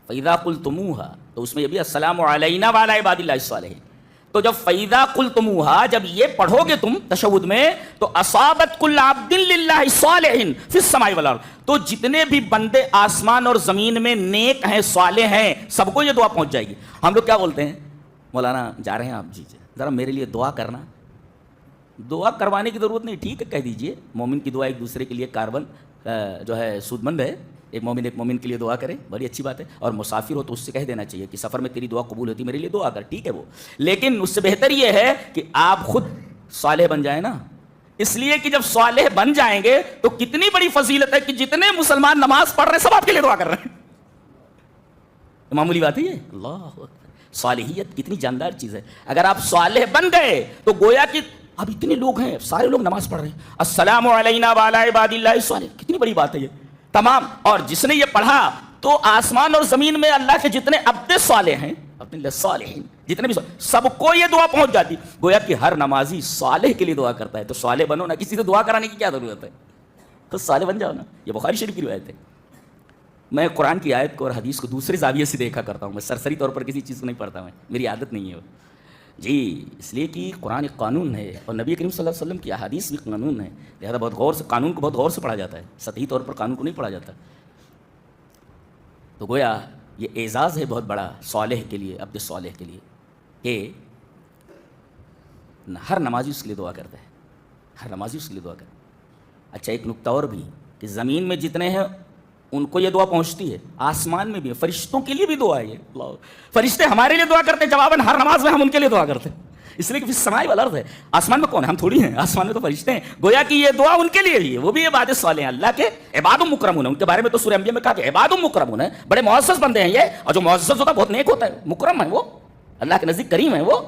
فَإِذَا قُلْتُمُوهَا تو اس میں یہ بھی السلام علینا وعلی عباد اللہ الصالحین. تو جب فَإِذَا قُلْتُمُوهَا جب یہ پڑھو گے تم تشہد میں تو اصابت کل عبد للہ الصالحین فی السماء والارض، تو جتنے بھی بندے آسمان اور زمین میں نیک ہیں صالح ہیں سب کو یہ دعا پہنچ جائے گی. ہم لوگ کیا بولتے ہیں، مولانا جا رہے ہیں آپ، جی ذرا میرے لیے دعا کرنا. دعا کروانے کی ضرورت نہیں، ٹھیک ہے کہہ دیجئے. مومن کی دعا ایک دوسرے کے لیے کاربن جو ہے سود مند ہے، ایک مومن کے لیے دعا کرے، بڑی اچھی بات ہے. اور مسافر ہو تو اس سے کہہ دینا چاہیے کہ سفر میں تیری دعا قبول ہوتی، میرے لیے دعا کر، ٹھیک ہے وہ. لیکن اس سے بہتر یہ ہے کہ آپ خود صالح بن جائیں نا، اس لیے کہ جب صالح بن جائیں گے تو کتنی بڑی فضیلت ہے کہ جتنے مسلمان نماز پڑھ رہے ہیں سب آپ کے لیے دعا کر رہے ہیں. معمولی بات ہے یہ. اللہ اکبر، صالحیت کتنی جاندار چیز ہے. اگر آپ صالح بن گئے تو گویا کہ اب اتنے لوگ ہیں، سارے لوگ نماز پڑھ رہے ہیں، السلام علینا وعلی عباد اللہ الصالحین، کتنی بڑی بات ہے یہ تمام. اور جس نے یہ پڑھا تو آسمان اور زمین میں اللہ کے جتنے عبد صالح ہیں، اپنے صالحین جتنے بھی سب کو یہ دعا پہنچ جاتی. گویا کہ ہر نمازی صالح کے لیے دعا کرتا ہے. تو صالح بنو نا، کسی سے دعا کرانے کی کیا ضرورت ہے، تو صالح بن جاؤ نا. یہ بخاری شریف کی روایت ہے. میں قرآن کی آیت کو اور حدیث کو دوسرے زاویے سے دیکھا کرتا ہوں، میں سرسری طور پر کسی چیز کو نہیں پڑھتا، میں میری عادت نہیں ہے وہ. جی اس لیے کہ قرآن ایک قانون ہے اور نبی کریم صلی اللہ علیہ وسلم کی احادیث بھی قانون ہے، لہذا بہت غور سے قانون کو بہت غور سے پڑھا جاتا ہے، سطحی طور پر قانون کو نہیں پڑھا جاتا. تو گویا یہ اعزاز ہے بہت بڑا صالح کے لیے، عبد صالح کے لیے، کہ ہر نمازی اس کے لیے دعا کرتا ہے، ہر نمازی اس کے لیے دعا کرتا ہے. اچھا ایک نکتہ اور بھی کہ زمین میں جتنے ہیں ان کو یہ دعا پہنچتی ہے، آسمان میں بھی، فرشتوں کے لیے بھی دعا ہے. یہ فرشتے ہمارے لیے دعا کرتے ہیں، جواباً ہر نماز میں ہم ان کے لیے دعا کرتے ہیں، اس لیے کہ پھر سماء والارض ہے. آسمان میں کون ہے، ہم تھوڑی ہیں، آسمان میں تو فرشتے ہیں. گویا کہ یہ دعا ان کے لیے بھی ہے، وہ بھی عباد صالح ہیں، اللہ کے عباد مکرمون ہیں. ان کے بارے میں تو سورہ انبیاء میں کہا کہ عباد مکرمون ہیں، بڑے معزز بندے ہیں یہ، اور جو معزز ہوتا ہے بہت نیک ہوتا ہے، مکرم ہے وہ، اللہ کے نزدیک کریم ہے وہ.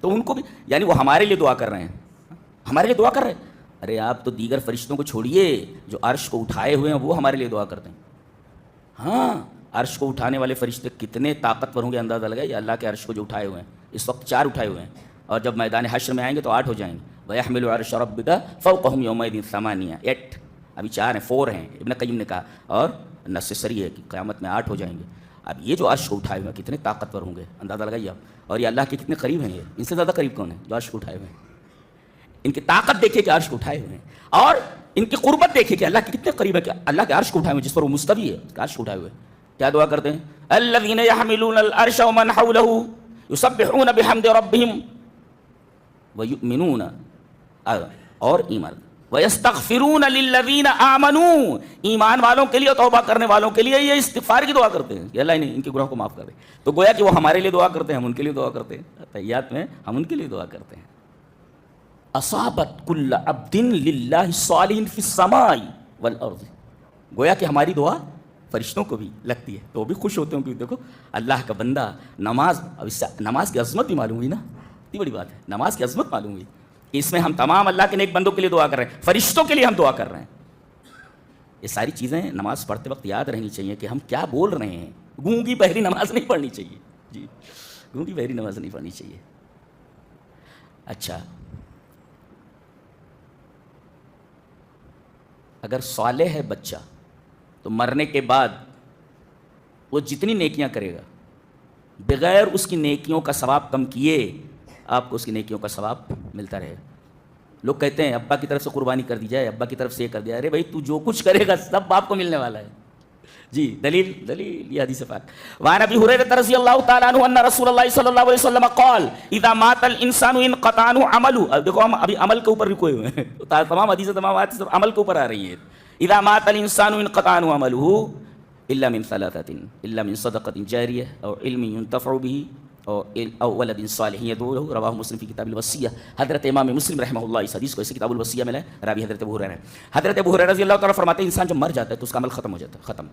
تو ان کو بھی یعنی وہ ہمارے لیے دعا کر رہے ہیں، ہمارے لیے دعا کر رہے ہیں. ارے آپ تو دیگر فرشتوں کو چھوڑیے، جو عرش کو اٹھائے ہوئے ہیں وہ ہمارے لیے دعا کرتے ہیں. ہاں عرش کو اٹھانے والے فرشتے کتنے طاقتور ہوں گے، اندازہ لگائے. یہ اللہ کے عرش کو جو اٹھائے ہوئے ہیں، اس وقت 4 اٹھائے ہوئے ہیں، اور جب میدان حشر میں آئیں گے تو 8 ہو جائیں گے. وَيَحْمِلُ عَرْشَ رَبِّكَ فَوْقَهُمْ يَوْمَئِذٍ ثَمَانِيَةٌ 8، ابھی 4 ہیں، 4 ہیں ابن قیم نے کہا. اور نیسیسری ہے کہ قیامت میں 8 ہو جائیں گے. اب یہ جو عرش کو اٹھائے ہوئے ہیں کتنے طاقتور ہوں گے, اندازہ لگائیے آپ. اور یہ اللہ کے کتنے قریب ہیں, یہ ان سے زیادہ قریب کون ہے جو عرش کو اٹھائے ہوئے ہیں. ان کی طاقت دیکھیے کہ عرش کو اٹھائے ہوئے ہیں, اور ان کی قربت دیکھیے کہ اللہ کے کتنے قریب ہے, کہ اللہ کے عرش کو اٹھائے ہوئے جس پر وہ مستوی ہے, عرش کو اٹھائے ہوئے. کیا دعا کرتے ہیں؟ الذین یحملون العرش ومن حولہ یسبحون بحمد ربہم ویؤمنون اور ایمان وَيَسْتَغْفِرُونَ لِلَّذِينَ آمَنُوا, ایمان والوں کے لیے اور توبہ کرنے والوں کے لیے یہ استغفار کی دعا کرتے ہیں کہ اللہ ان کے گناہوں کو معاف کر دے. تو گویا کہ وہ ہمارے لیے دعا کرتے ہیں, ہم ان کے لیے دعا کرتے ہیں, تحیات میں ہم ان کے لیے دعا کرتے ہیں. اصابت کل عبد للہ صالح فی السماء والارض, گویا کہ ہماری دعا فرشتوں کو بھی لگتی ہے تو وہ بھی خوش ہوتے ہیں کہ دیکھو اللہ کا بندہ نماز. اب اس سے نماز کی عظمت بھی معلوم ہوئی نا, اتنی بڑی بات ہے, نماز کی عظمت معلوم ہوئی. اس میں ہم تمام اللہ کے نیک بندوں کے لیے دعا کر رہے ہیں, فرشتوں کے لیے ہم دعا کر رہے ہیں. یہ ساری چیزیں نماز پڑھتے وقت یاد رہنی چاہیے کہ ہم کیا بول رہے ہیں. گونگی بہری نماز نہیں پڑھنی چاہیے, جی گونگی بہری نماز نہیں پڑھنی چاہیے. اچھا, اگر صالح ہے بچہ تو مرنے کے بعد وہ جتنی نیکیاں کرے گا بغیر اس کی نیکیوں کا ثواب کم کیے آپ کو اس کی نیکیوں کا ثواب ملتا رہے گا. لوگ کہتے ہیں ابا کی طرف سے قربانی کر دی جائے, ابا کی طرف سے یہ کر دیا. ارے بھائی تو جو کچھ کرے گا سب باپ کو ملنے والا ہے. جی دلیل یہ حدیث پاک. وعن ابی ہریرہ رضی اللہ تعالی عنہ ان رسول اللہ صلی اللہ علیہ وسلم قال اذا مات الانسان انقطع عنه عمله. اب دیکھو ہم ابھی عمل کے اوپر رکے ہوئے ہیں, تمام حدیثیں تمام آیات صرف عمل کے اوپر آ رہی ہیں. اذا مات الانسان انقطع عنه عمله الا من ثلاثه الا من صدقه جاریہ او علم ينتفع به او ولد صالح يدعو له, رواہ مسلم فی کتاب الوصیہ. حضرت امام مسلم رحمہ اللہ اس حدیث کو اسے کتاب الوصیہ میں لائے, راوی حضرت ابو ہریرہ. حضرت ابو ہریرہ رضی اللہ تعالیٰ فرماتے ہیں انسان جب مر جاتا ہے تو اس کا عمل ختم ہو جاتا ہے. ختم,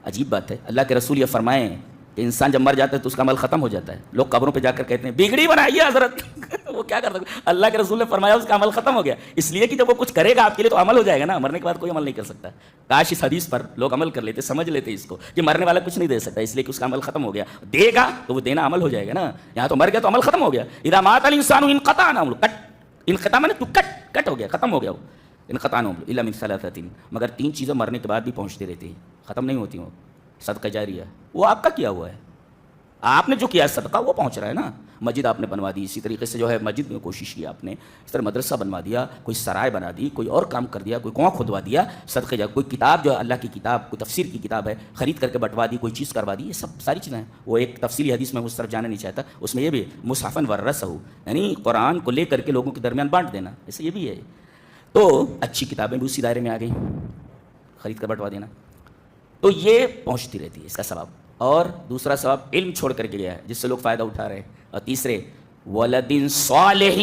عجیب بات ہے. اللہ کے رسول یہ فرمائیں کہ انسان جب مر جاتا ہے تو اس کا عمل ختم ہو جاتا ہے. لوگ قبروں پہ جا کر کہتے ہیں بگڑی بنائیے حضرت وہ کیا کر سکتے. اللہ کے رسول نے فرمایا اس کا عمل ختم ہو گیا, اس لیے کہ جب وہ کچھ کرے گا آپ کے لیے تو عمل ہو جائے گا نا, مرنے کے بعد کوئی عمل نہیں کر سکتا. کاش اس حدیث پر لوگ عمل کر لیتے, سمجھ لیتے اس کو کہ مرنے والا کچھ نہیں دے سکتا, اس لیے کہ اس کا عمل ختم ہو گیا. دے گا تو وہ دینا عمل ہو جائے گا نا, یہاں تو مر گیا تو عمل ختم ہو گیا. اذا مات الانسان انقطع عنه, انقطاع میں تو کٹ ہو گیا, ختم ہو گیا. وہ انقطاع عنه الا من ثلاثه, مگر 3 چیزیں مرنے کے بعد بھی پہنچتی رہتی ہیں, ختم نہیں ہوتی. وہ صدقہ جاریہ, وہ آپ کا کیا ہوا ہے, آپ نے جو کیا ہے صدقہ وہ پہنچ رہا ہے نا. مسجد آپ نے بنوا دی, اسی طریقے سے جو ہے مسجد میں کوشش کی آپ نے, اس طرح مدرسہ بنوا دیا, کوئی سرائے بنا دی, کوئی اور کام کر دیا, کوئی کنواں کھدوا دیا, صدقہ جاریہ. کوئی کتاب جو ہے اللہ کی کتاب, کوئی تفسیر کی کتاب ہے خرید کر کے بٹوا دی, کوئی چیز کروا دی, یہ سب ساری چیزیں ہیں. وہ ایک تفصیلی حدیث میں اس طرف جانا نہیں چاہتا, اس میں یہ بھی مصحفاً ورثہ, یعنی قرآن کو لے کر کے لوگوں کے درمیان بانٹ دینا, ایسے یہ بھی ہے. تو اچھی کتابیں بھی اسی دائرے میں آ گئیں, خرید کر بٹوا دینا. تو یہ پہنچتی رہتی ہے اس کا ثواب. اور دوسرا ثواب علم چھوڑ کر کے گیا ہے جس سے لوگ فائدہ اٹھا رہے ہیں. اور تیسرے ولد صالح,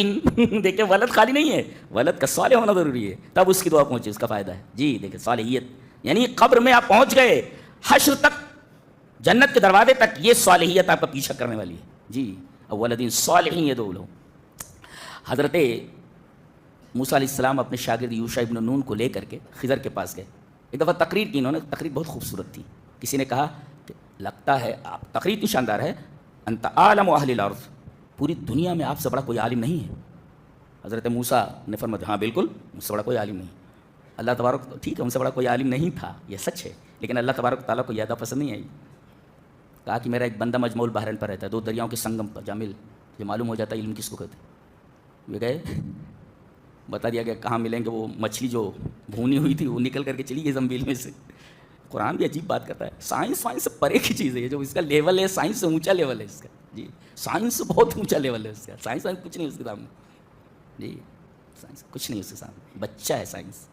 دیکھیں ولد خالی نہیں ہے, ولد کا صالح ہونا ضروری ہے, تب اس کی دعا پہنچے, اس کا فائدہ ہے. جی دیکھیں صالحیت, یعنی قبر میں آپ پہنچ گئے, حشر تک, جنت کے دروازے تک یہ صالحیت آپ کا پیچھا کرنے والی ہے. جی ولد صالح يدعو له. حضرت موسیٰ علیہ السلام اپنے شاگرد یوشع ابن نون کو لے کر کے خضر کے پاس گئے. ایک دفعہ تقریر کی انہوں نے, تقریر بہت خوبصورت تھی. کسی نے کہا کہ لگتا ہے آپ, تقریر اتنی شاندار ہے, انت عالم اہل الارض, پوری دنیا میں آپ سے بڑا کوئی عالم نہیں ہے. حضرت موسیٰ نے فرمایا ہاں بالکل مجھ سے بڑا کوئی عالم نہیں. اللہ تبارک, ٹھیک ہے ان سے بڑا کوئی عالم نہیں تھا, یہ سچ ہے, لیکن اللہ تبارک تعالیٰ کو یادہ پسند نہیں آئی. کہا کہ میرا ایک بندہ مجمع البحرین پر رہتا ہے, 2 دریاؤں کے سنگم پر جامل, یہ معلوم ہو جاتا ہے علم کس کو کہتے ہیں. یہ گئے, بتا دیا کہ کہاں ملیں گے. وہ مچھلی جو بھونی ہوئی تھی وہ نکل کر کے چلی گئی زنبیل میں سے. قرآن بھی عجیب بات کرتا ہے, سائنس سے پرے کی چیز ہے یہ, جو اس کا لیول ہے سائنس سے اونچا لیول ہے اس کا. جی سائنس سے بہت اونچا لیول ہے اس کا, سائنس کچھ نہیں اس کے سامنے. جی سائنس کچھ نہیں اس کے سامنے, بچہ ہے سائنس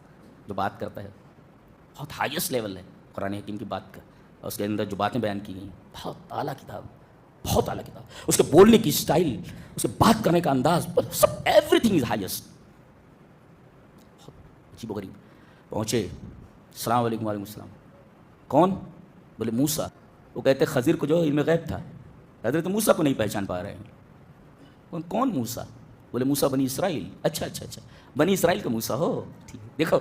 جو بات کرتا ہے, بہت ہائیسٹ لیول ہے قرآن حکیم کی بات کا. اور اس کے اندر جو باتیں بیان کی گئی بہت اعلیٰ کتاب, بہت اعلیٰ کتاب. اس کے بولنے کی اسٹائل, اس کے بات کرنے کا انداز, سب ایوری تھنگ از ہائیسٹ. عجیب و غریب. پہنچے, السلام علیکم. وعلیکم السلام. کون؟ بولے موسیٰ. وہ کہتے خضر کو جو علم غیب تھا, حضرت موسیٰ کو نہیں پہچان پا رہے ہیں. کون موسیٰ؟ بولے موسیٰ بنی اسرائیل. اچھا بنی اسرائیل کا موسیٰ ہو, ٹھیک. دیکھو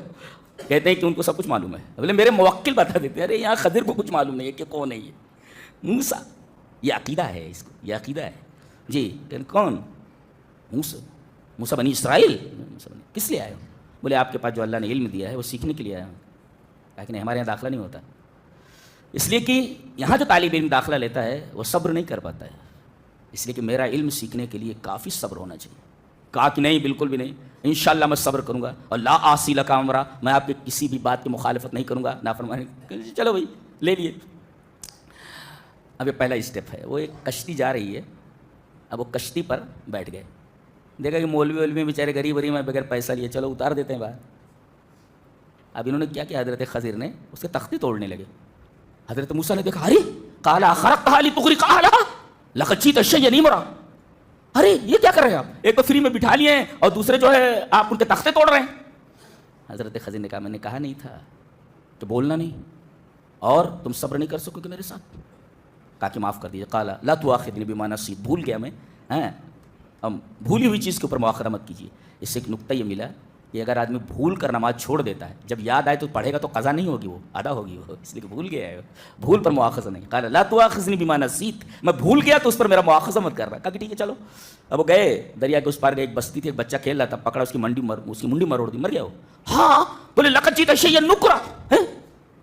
کہتے ہیں کہ ان کو سب کچھ معلوم ہے. بولے میرے موکل بتا دیتے ہیں, ارے یہاں خضر کو کچھ معلوم نہیں ہے کہ کون ہے یہ موسیٰ. یہ عقیدہ ہے اس کو, یہ عقیدہ ہے. جی کون؟ موسیٰ بنی اسرائیل. کس لیے آئے ہو؟ بولے آپ کے پاس جو اللہ نے علم دیا ہے وہ سیکھنے کے لیے آیا ہوں. لیکن ہمارے یہاں داخلہ نہیں ہوتا. اس لیے کہ یہاں جو طالب علم داخلہ لیتا ہے وہ صبر نہیں کر پاتا ہے، اس لیے کہ میرا علم سیکھنے کے لیے کافی صبر ہونا چاہیے. کہا کہ نہیں بالکل بھی نہیں، انشاءاللہ میں صبر کروں گا، اور لا آسی لک امرا، میں آپ کی کسی بھی بات کی مخالفت نہیں کروں گا، نافرمانی. چلو بھائی لے لیے. اب یہ پہلا اسٹیپ ہے. وہ ایک کشتی جا رہی ہے، اب وہ کشتی پر بیٹھ گئے، دیکھا کہ مولوی وولوی بیچارے غریب غریب میں بغیر پیسہ لیے چلو اتار دیتے ہیں باہر. اب انہوں نے کیا کہ حضرت خضر نے اس کے تختی توڑنے لگے. حضرت موسیٰ نے دیکھا، ارے قال اخرقتها لتغرق اهلها لقد جئت شيئا امرا، ارے یہ کیا کر رہے ہیں آپ، ایک تو فری میں بٹھا لیے ہیں اور دوسرے جو ہے آپ ان کے تختے توڑ رہے ہیں. حضرت خضر نے کہا میں نے کہا نہیں تھا کہ بولنا نہیں، اور تم صبر نہیں کر سکو گے میرے ساتھ. کہا کہ معاف کر دیجیے. قال لا تؤاخذنی بما نسیت، بھول گیا میں، بھولی ہوئی چیز کے اوپر مؤاخذہ مت کیجیے. اس سے ایک نقطہ یہ ملا کہ اگر آدمی بھول کر نماز چھوڑ دیتا ہے، جب یاد آئے تو پڑھے گا تو قضا نہیں ہوگی، وہ ادا ہوگی، وہ اس لیے کہ بھول گیا ہے، بھول پر مؤاخذہ نہیں. قال لا تؤاخذنی بما نسیت، میں بھول گیا تو اس پر میرا مؤاخذہ مت کر رہا. کہا کہ ٹھیک ہے چلو. اب وہ گئے دریا کے اس پار گئے، ایک بستی تھی، ایک بچہ کھیل رہا تھا، پکڑا اس کی منڈی مروڑ دی، مر گیا وہ. ہاں بولے لقد جئت شيئا نکرا.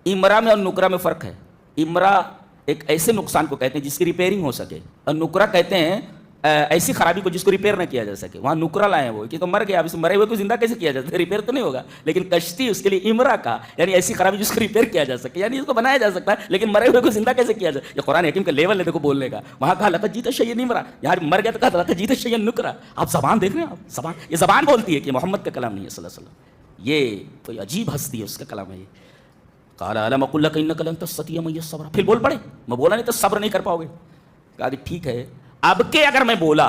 امرا میں اور نکرا میں فرق ہے. امرا ایک ایسے نقصان کو کہتے ہیں جس کی ریپیئرنگ ہو سکے، اور نکرا کہتے ہیں ایسی خرابی کو جس کو ریپیئر نہ کیا جا سکے. وہاں نکرا لائے ہیں وہ کہ تو مر گیا، اب اس مرے ہوئے کو زندہ کیسے کیا جا سکتا ہے، ریپیئر تو نہیں ہوگا. لیکن کشتی اس کے لیے امرا کا، یعنی ایسی خرابی جس کو ریپیئر کیا جا سکے، یعنی اس کو بنایا جا سکتا ہے لیکن مرے ہوئے کو زندہ کیسے کیا جائے. یہ قرآن حکیم کا لیول ہے دیکھو بولنے کا. وہاں کہا لقد جئت شيئا امرا، یہاں مر گیا تو کہا لقد جئت شيئا نکرا. آپ زبان دیکھ رہے ہیں، آپ زبان، یہ زبان بولتی ہے کہ محمد کا کلام نہیں ہے صلی اللہ علیہ وسلم، یہ کوئی عجیب ہستی ہے، اس کا کلام ہے یہ. قال الم اقل لك انك لن تستطيع معي الصبر، پھر بول پڑے میں بولا نہیں تو صبر نہیں کر پاؤ گے. کہا کہ ٹھیک ہے اب کے اگر میں بولا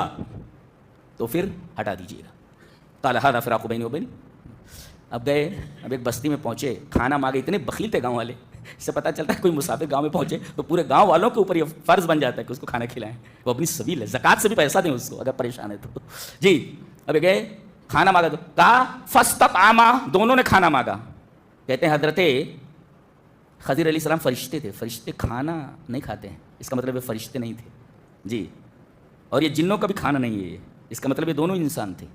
تو پھر ہٹا دیجیے گا. قال هذا فراق بيني وبينك. اب گئے، اب ایک بستی میں پہنچے، کھانا مانگے. اتنے بخیل تھے گاؤں والے، اس سے پتہ چلتا ہے کوئی مسافر گاؤں میں پہنچے تو پورے گاؤں والوں کے اوپر یہ فرض بن جاتا ہے کہ اس کو کھانا کھلائیں. وہ اپنی سبیل ہے، زکوٰۃ سے بھی پیسہ دیں اس کو اگر پریشان ہے تو. جی اب گئے، کھانا مانگا تو کہا فاستطعما، دونوں نے کھانا مانگا. کہتے ہیں حضرت خضر علیہ السلام فرشتے تھے، فرشتے کھانا نہیں کھاتے ہیں، اس کا مطلب یہ فرشتے نہیں تھے. جی اور یہ جنوں کا بھی کھانا نہیں ہے، اس کا مطلب یہ دونوں انسان تھے.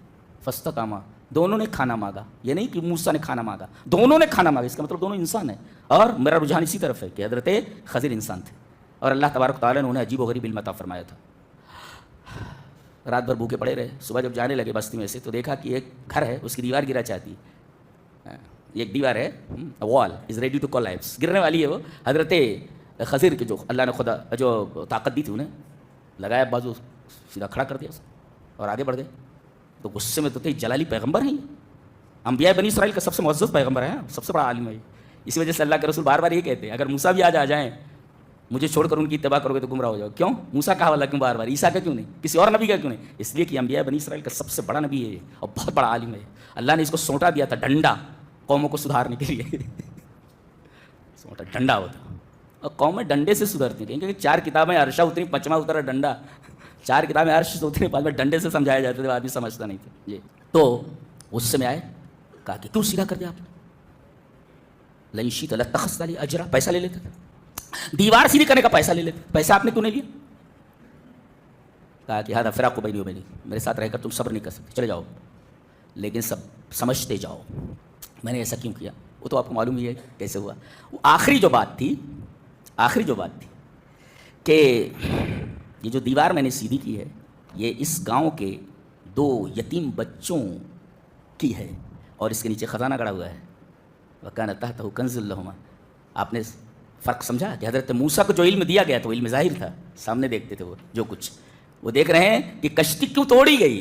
فاستطعما، دونوں نے کھانا مانگا، یہ نہیں کہ موسیٰ نے کھانا مانگا، دونوں نے کھانا مانگا، اس کا مطلب دونوں انسان ہیں. اور میرا رجحان اسی طرف ہے کہ حضرت خضر انسان تھے، اور اللہ تبارک تعالیٰ نے انہیں عجیب و غریب علم عطا فرمایا تھا. رات بھر بھوکے پڑے رہے. صبح جب جانے لگے بستی میں سے تو دیکھا کہ ایک گھر ہے، اس کی دیوار گرا چاہتی ہے. ایک دیوار ہے، وال از ریڈی ٹو کولیپس، گرنے والی ہے وہ. حضرت خضر کے جو اللہ نے خدا جو طاقت دی تھی انہیں لگایا بازو، سیدھا کھڑا کر دیا اور آگے بڑھ گئے. تو غصے میں تو تھے، جلالی پیغمبر ہیں، انبیاء بنی اسرائیل کا سب سے معزز پیغمبر ہے، سب سے بڑا عالم ہے. اسی وجہ سے اللہ کے رسول بار بار یہ کہتے ہیں اگر موسیٰ بھی آج آ جائیں مجھے چھوڑ کر ان کی اتباع کرو گے تو گمراہ ہو جاؤ. کیوں موسیٰ کا حوالہ کیوں بار بار، عیسیٰ کا کیوں نہیں، کسی اور نبی کا کیوں نہیں؟ اس لیے کہ انبیاء بنی اسرائیل کا سب سے بڑا نبی ہے اور بہت بڑا عالم ہے. اللہ نے اس کو سونٹا دیا تھا ڈنڈا قوموں کو سدھارنے کے لیے. سونٹا ڈنڈا ہوتا اور قومیں ڈنڈے سے سدھرتی ہیں، کیونکہ 4 کتابیں عرشہ اتنی، 5واں اترا ڈنڈا. 4 کتابیں عرش سے اتنی، 5 میں ڈنڈے سے سمجھایا جاتے تھے، آدمی سمجھتا نہیں تھا. جی تو غصے میں آئے، کہا کہ کیوں سیدھا کر دیا آپ نے؟ لئن شئت لاتخذت علی اجرا، پیسہ لے لیتے تھے، دیوار سیدھی کرنے کا پیسہ لے لیتے، پیسہ آپ نے کیوں نہیں لیا؟ کہا کہ هذا فراق بینی و بینک، میرے ساتھ رہ کر تم صبر نہیں کر سکتے، چلے جاؤ لیکن سب سمجھتے جاؤ میں نے ایسا کیوں کیا. وہ تو آپ کو معلوم ہی ہے کیسے ہوا. وہ آخری جو بات تھی کہ یہ جو دیوار میں نے سیدھی کی ہے یہ اس گاؤں کے 2 یتیم بچوں کی ہے اور اس کے نیچے خزانہ گڑا ہوا ہے. وَكَانَ تَحْتَهُ كَنْزٌ لَهُمَا. آپ نے فرق سمجھا کہ حضرت موسیٰ کو جو علم دیا گیا تھا وہ علم ظاہر تھا، سامنے دیکھتے تھے وہ جو کچھ، وہ دیکھ رہے ہیں کہ کشتی کیوں توڑی گئی،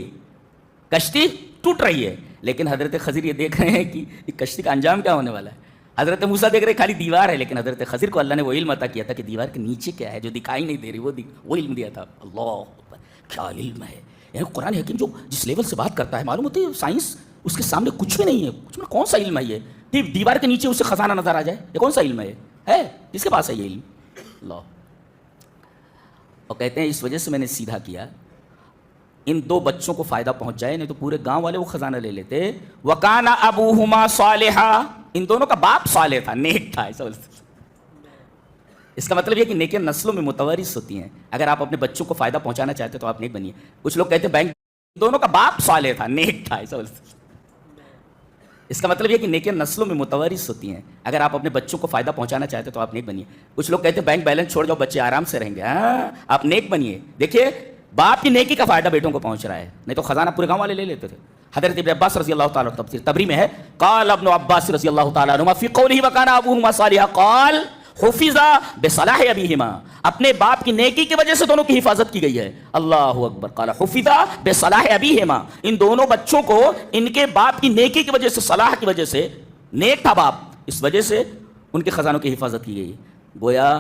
کشتی ٹوٹ رہی ہے، لیکن حضرت خضر یہ دیکھ رہے ہیں کہ کشتی کا انجام کیا ہونے والا ہے. حضرت موسیٰ دیکھ رہے خالی دیوار ہے، لیکن حضرت خضر کو اللہ نے وہ علم عطا کیا تھا کہ دیوار کے نیچے کیا ہے جو دکھائی نہیں دے رہی، وہ علم دیا تھا. اللہ کیا علم ہے. یعنی قرآن حکیم جو جس لیول سے بات کرتا ہے، معلوم ہوتا ہے سائنس اس کے سامنے کچھ بھی نہیں ہے. کچھ میں کون سا علم ہے یہ کہ دیوار کے نیچے اسے خزانہ نظر آ جائے؟ یہ کون سا علم ہے کس کے پاس ہے یہ علم؟ اللہ. اور کہتے ہیں اس وجہ سے میں نے سیدھا کیا ان 2 بچوں کو فائدہ پہنچ جائے، نہیں تو پورے گاؤں والے وہ خزانہ لے لیتے. وَكَانَ أَبُوهُمَا صَالِحًا، ان دونوں کا باپ صالح تھا، نیک تھا. اس کا مطلب یہ کہ نیکیاں نسلوں میں متوارث ہوتی ہیں. اگر آپ اپنے بچوں کو فائدہ پہنچانا چاہتے ہیں تو آپ نیک بنیے. کچھ لوگ کہتے ہیں بینک، دونوں کا باپ صالح تھا، نیک تھا. اس کا مطلب یہ کہ نیکیاں نسلوں میں متوارث ہوتی ہیں. اگر آپ اپنے بچوں کو فائدہ پہنچانا چاہتے تو آپ نیک بنیے. کچھ لوگ کہتے ہیں بینک بیلنس چھوڑ جاؤ بچے آرام سے رہیں گے. ہاں آپ نیک بنیے. دیکھیے باپ کی نیکی کا فائدہ بیٹوں کو پہنچ رہا ہے, نہیں تو خزانہ پورے گاؤں والے لے لیتے تھے. حضرت ابن عباس رضی اللہ تعالیٰ تفسیر تبری میں ہے, قال ابن عباس رضی اللہ تعالیٰ عنہما فی قولہ وکان ابوہما صالحا قال حفظا بصلاح ابیہما, اپنے باپ کی نیکی کی وجہ سے دونوں کی حفاظت کی گئی ہے. اللہ اکبر. قال حفظا بصلاح ابیہما, ان دونوں بچوں کو ان کے باپ کی نیکی کی وجہ سے, صلاح کی وجہ سے, نیک تھا باپ, اس وجہ سے ان کے خزانوں کی حفاظت کی گئی. گویا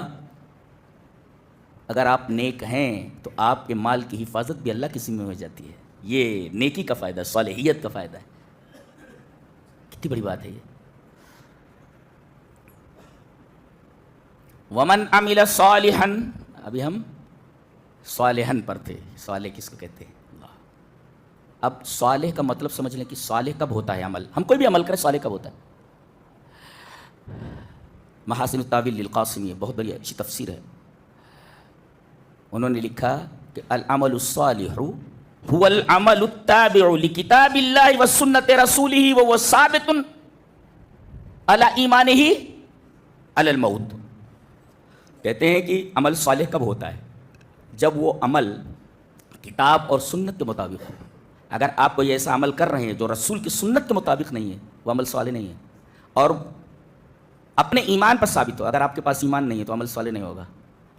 اگر آپ نیک ہیں تو آپ کے مال کی حفاظت بھی اللہ کے ذمہ ہو جاتی ہے. یہ نیکی کا فائدہ, صالحیت کا فائدہ ہے. کتنی بڑی بات ہے یہ. ومن عمل صالحا, ابھی ہم صالحا پر تھے. صالح کس کو کہتے ہیں؟ اللہ. اب صالح کا مطلب سمجھ لیں کہ صالح کب ہوتا ہے عمل. ہم کوئی بھی عمل کریں صالح کب ہوتا ہے. محاسن التاویل للقاسمی, بہت بڑی اچھی تفسیر ہے. انہوں نے لکھا کہ العمل الصالح هو العمل التابع لکتاب اللہ وسنت رسولہ وهو ثابت علی ایمانہ علی الموت. کہتے ہیں کہ عمل صالح کب ہوتا ہے؟ جب وہ عمل کتاب اور سنت کے مطابق ہو. اگر آپ کوئی ایسا عمل کر رہے ہیں جو رسول کی سنت کے مطابق نہیں ہے, وہ عمل صالح نہیں ہے. اور اپنے ایمان پر ثابت ہو. اگر آپ کے پاس ایمان نہیں ہے تو عمل صالح نہیں ہوگا,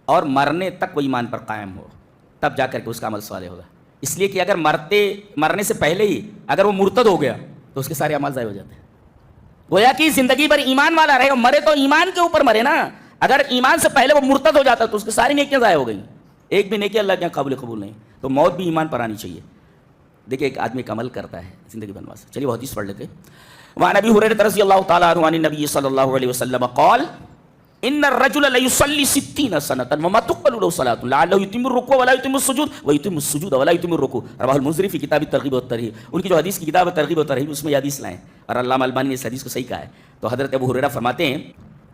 اور مرنے تک وہ ایمان پر قائم ہو, تب جا کر کے اس کا عمل صالح ہوگا. اس لیے کہ اگر مرنے سے پہلے ہی اگر وہ مرتد ہو گیا تو اس کے سارے اعمال ضائع ہو جاتے ہیں. گویا کہ زندگی بھر ایمان والا رہے, اور مرے تو ایمان کے اوپر مرے نا. اگر ایمان سے پہلے وہ مرتد ہو جاتا تو اس کی ساری نیکیاں ضائع ہو گئیں. ایک بھی نیکی اللہ کے یہاں قبول نہیں. تو موت بھی ایمان پر آنی چاہیے. دیکھیں ایک آدمی ایک عمل کرتا ہے زندگی بھر سے. چلیے وہ حدیث پڑھ لیتے. وعن ابی ہریرہ رضی اللہ تعالیٰ عنہ عن النبی صلی اللہ علیہ وسلم قال ان الرجل لیصلی 60 سنة وما تقبل له صلاة لعله يتم الركوع ولا يتم السجود ويتم السجود ولا يتم الركوع. رواه المنذری فی کتاب الترغیب والترہیب. ان کی جو حدیث کی کتاب ہے ترغیب و ترہیب, اس میں یہ حدیث لائیں, اور علامہ البانی نے اس حدیث کو صحیح کہا ہے. تو حضرت ابو ہریرہ فرماتے ہیں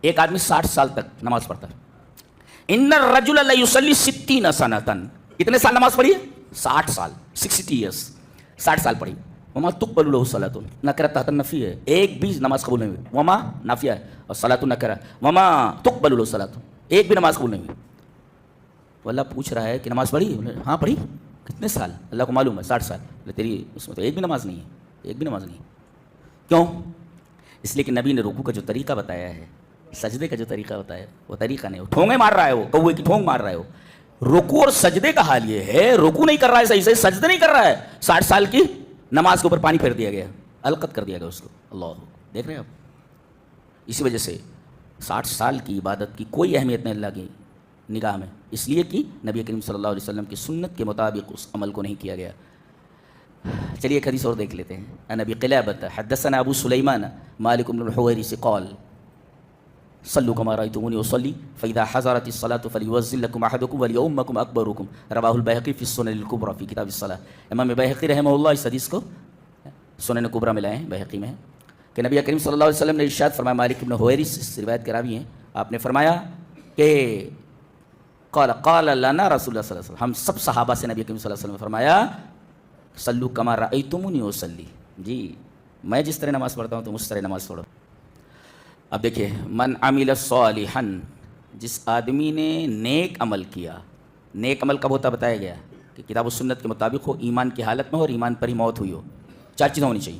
ایک آدمی 60 سال تک نماز پڑھتا ہے. ان الرجل لیصلی 60 سنة, کتنے سال نماز پڑھی ہے؟ 60 سال, 60 ایئرس, 60 سال پڑھی. وما تقبل له صلاۃ, نکرہ تحت النفی ہے, ایک بھی نماز قبول نہیں ہوئی. وما نافیہ ہے اور صلاۃ نکرہ. وما تقبل له صلاۃ, ایک بھی نماز قبول نہیں ہوئی. وہ اللہ پوچھ رہا ہے کہ نماز پڑھی؟ ہاں پڑھی. کتنے سال؟ اللہ کو معلوم ہے 60 سال. تیری اس میں تو ایک بھی نماز نہیں ہے, ایک بھی نماز نہیں. کیوں؟ اس لیے کہ نبی نے رکوع کا جو طریقہ بتایا ہے, سجدے کا جو طریقہ بتایا ہے, وہ طریقہ نہیں. ٹھونگے مار رہا ہے, وہ کوے کی ٹھونگ مار رہا ہے. وہ رکوع اور سجدے کا حال یہ ہے, رکوع نہیں کر رہا ہے صحیح سے, سجدے نہیں کر رہا ہے. 60 سال کی نماز کے اوپر پانی پھیر دیا گیا, القت کر دیا گیا اس کو. اللہ دیکھ رہے ہیں آپ. اسی وجہ سے 60 سال کی عبادت کی کوئی اہمیت نہیں اللہ کی نگاہ میں, اس لیے کہ نبی کریم صلی اللہ علیہ وسلم کی سنت کے مطابق اس عمل کو نہیں کیا گیا. چلیے ایک حدیث اور دیکھ لیتے ہیں. عن ابی قلابۃ حدثنا ابو سلیمان مالک بن الحویرث قال صلوا كما رأيتموني أصلي فإذا حضرت الصلاة فليؤذن لكم أحدكم وليؤمكم أكبركم. رواه البيهقي في السنن الكبرى في كتاب الصلاة. امام بيهقي رحمہ اللہ اس حدیث کو سنن کبریٰ میں لائے ہیں, بيهقي میں ہے کہ نبی کریم صلی اللہ علیہ وسلم نے ارشاد فرمایا. مالک بن الحویرث اس روایت کے راوی ہیں. آپ نے فرمایا کہ قال لنا رسول اللہ صلی اللہ علیہ وسلم, ہم سب صحابہ سے نبی کریم صلی اللہ علیہ وسلم نے فرمایا صلوا كما رأيتموني أصلي, جی میں جس طرح نماز پڑھتا ہوں تم اس طرح نماز پڑھو. اب دیکھیں من عمل صالحا, جس آدمی نے نیک عمل کیا. نیک عمل کب ہوتا بتایا گیا کہ کتاب و سنت کے مطابق ہو, ایمان کی حالت میں ہو, اور ایمان پر ہی موت ہوئی ہو. 4 چیزیں ہونی چاہیے.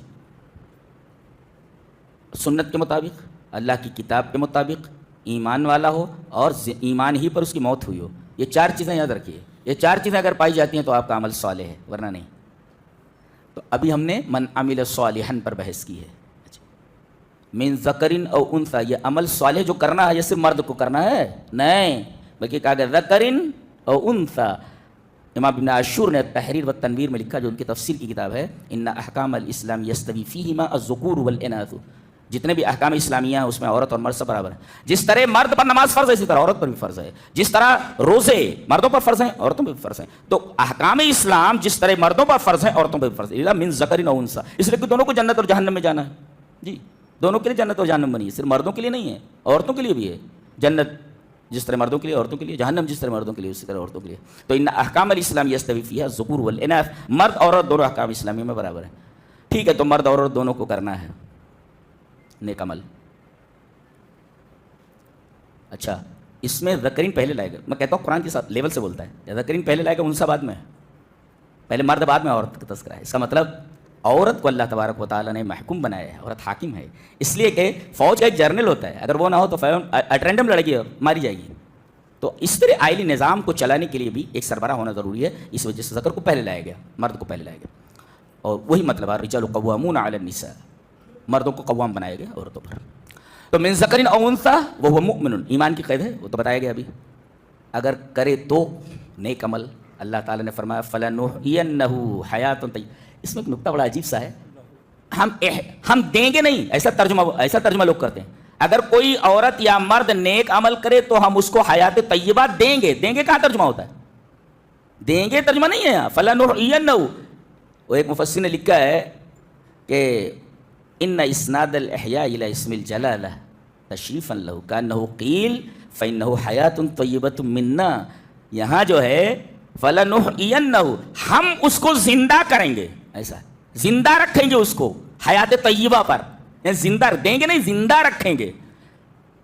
سنت کے مطابق, اللہ کی کتاب کے مطابق, ایمان والا ہو, اور ایمان ہی پر اس کی موت ہوئی ہو. یہ 4 چیزیں یاد رکھیے. یہ 4 چیزیں اگر پائی جاتی ہیں تو آپ کا عمل صالح ہے, ورنہ نہیں. تو ابھی ہم نے من عمل صالحا پر بحث کی ہے. من ذکرن او انثی, یہ عمل صالح جو کرنا ہے یہ صرف مرد کو کرنا ہے نہیں, بلکہ کہا گیا ذکرن او انثی. امام ابن عاشور نے تحریر و تنویر میں لکھا, جو ان کی تفسیر کی کتاب ہے, ان احکام الاسلام یستوی فیہما الذکور والاناث. جتنے بھی احکام اسلامیہ ہیں اس میں عورت اور مرد سب برابر ہیں. جس طرح مرد پر نماز فرض ہے اسی طرح عورت پر بھی فرض ہے. جس طرح روزے مردوں پر فرض ہیں عورتوں پر بھی فرض ہیں. تو احکام اسلام جس طرح مردوں پر فرض ہیں عورتوں پر بھی فرض ہے. من ذکرن او انثی, اس لیے کہ دونوں کو جنت اور جہنم میں جانا ہے. جی دونوں کے لیے جنت اور جہنم بنی ہے, صرف مردوں کے لیے نہیں ہے, عورتوں کے لیے بھی ہے. جنت جس طرح مردوں کے لیے عورتوں کے لیے, جہنم جس طرح مردوں کے لیے اسی طرح عورتوں کے لیے. تو ان احکام الاسلام یستوی فیہا الذکور والاناث, مرد عورت دونوں احکام اسلامی میں برابر ہیں. ٹھیک ہے, تو مرد عورت دونوں کو کرنا ہے. نیک عمل. اچھا اس میں ذکرین پہلے لائے گا. میں کہتا ہوں قرآن کے ساتھ لیول سے بولتا ہے. ذکرین پہلے لائے گا انسا بعد میں, پہلے مرد بعد میں عورت کا تذکرہ ہے. اس کا مطلب عورت کو اللہ تبارک و تعالیٰ نے محکوم بنایا ہے, عورت حاکم ہے. اس لیے کہ فوج کا ایک جرنل ہوتا ہے, اگر وہ نہ ہو تو اٹرینڈم لڑکی ماری جائے گی. تو اس طرح آئلی نظام کو چلانے کے لیے بھی ایک سربراہ ہونا ضروری ہے. اس وجہ سے ذکر کو پہلے لایا گیا, مرد کو پہلے لایا گیا. اور وہی مطلب ہے رجال قوامون علی النساء, مردوں کو قوام بنایا گیا عورتوں پر. تو من ذکر او انثی وهو مؤمن, ایمان کی قید ہے, وہ تو بتایا گیا ابھی. اگر کرے تو نیک عمل, اللہ تعالیٰ نے فرمایا فلنحینہ حیات طیبہ. اس میں ایک نکتہ بڑا عجیب سا ہے, ہم دیں گے نہیں, ایسا ترجمہ لوگ کرتے ہیں. اگر کوئی عورت یا مرد نیک عمل کرے تو ہم اس کو حیات طیبہ دیں گے. دیں گے کہاں ترجمہ ہوتا ہے؟ دیں گے ترجمہ نہیں ہے یہاں. فلنحینہ, وہ ایک مفسر نے لکھا ہے کہ ان اسناد الاحیاء الی اسم الجلالہ تشریفا لہ کانہ قیل فانہ حیات طیبۃ منا. یہاں جو ہے فلنحینہ, ہم اس کو زندہ کریں گے, ایسا زندہ رکھیں گے اس کو حیات طیبہ پر. زندہ دیں گے نہیں, زندہ رکھیں گے.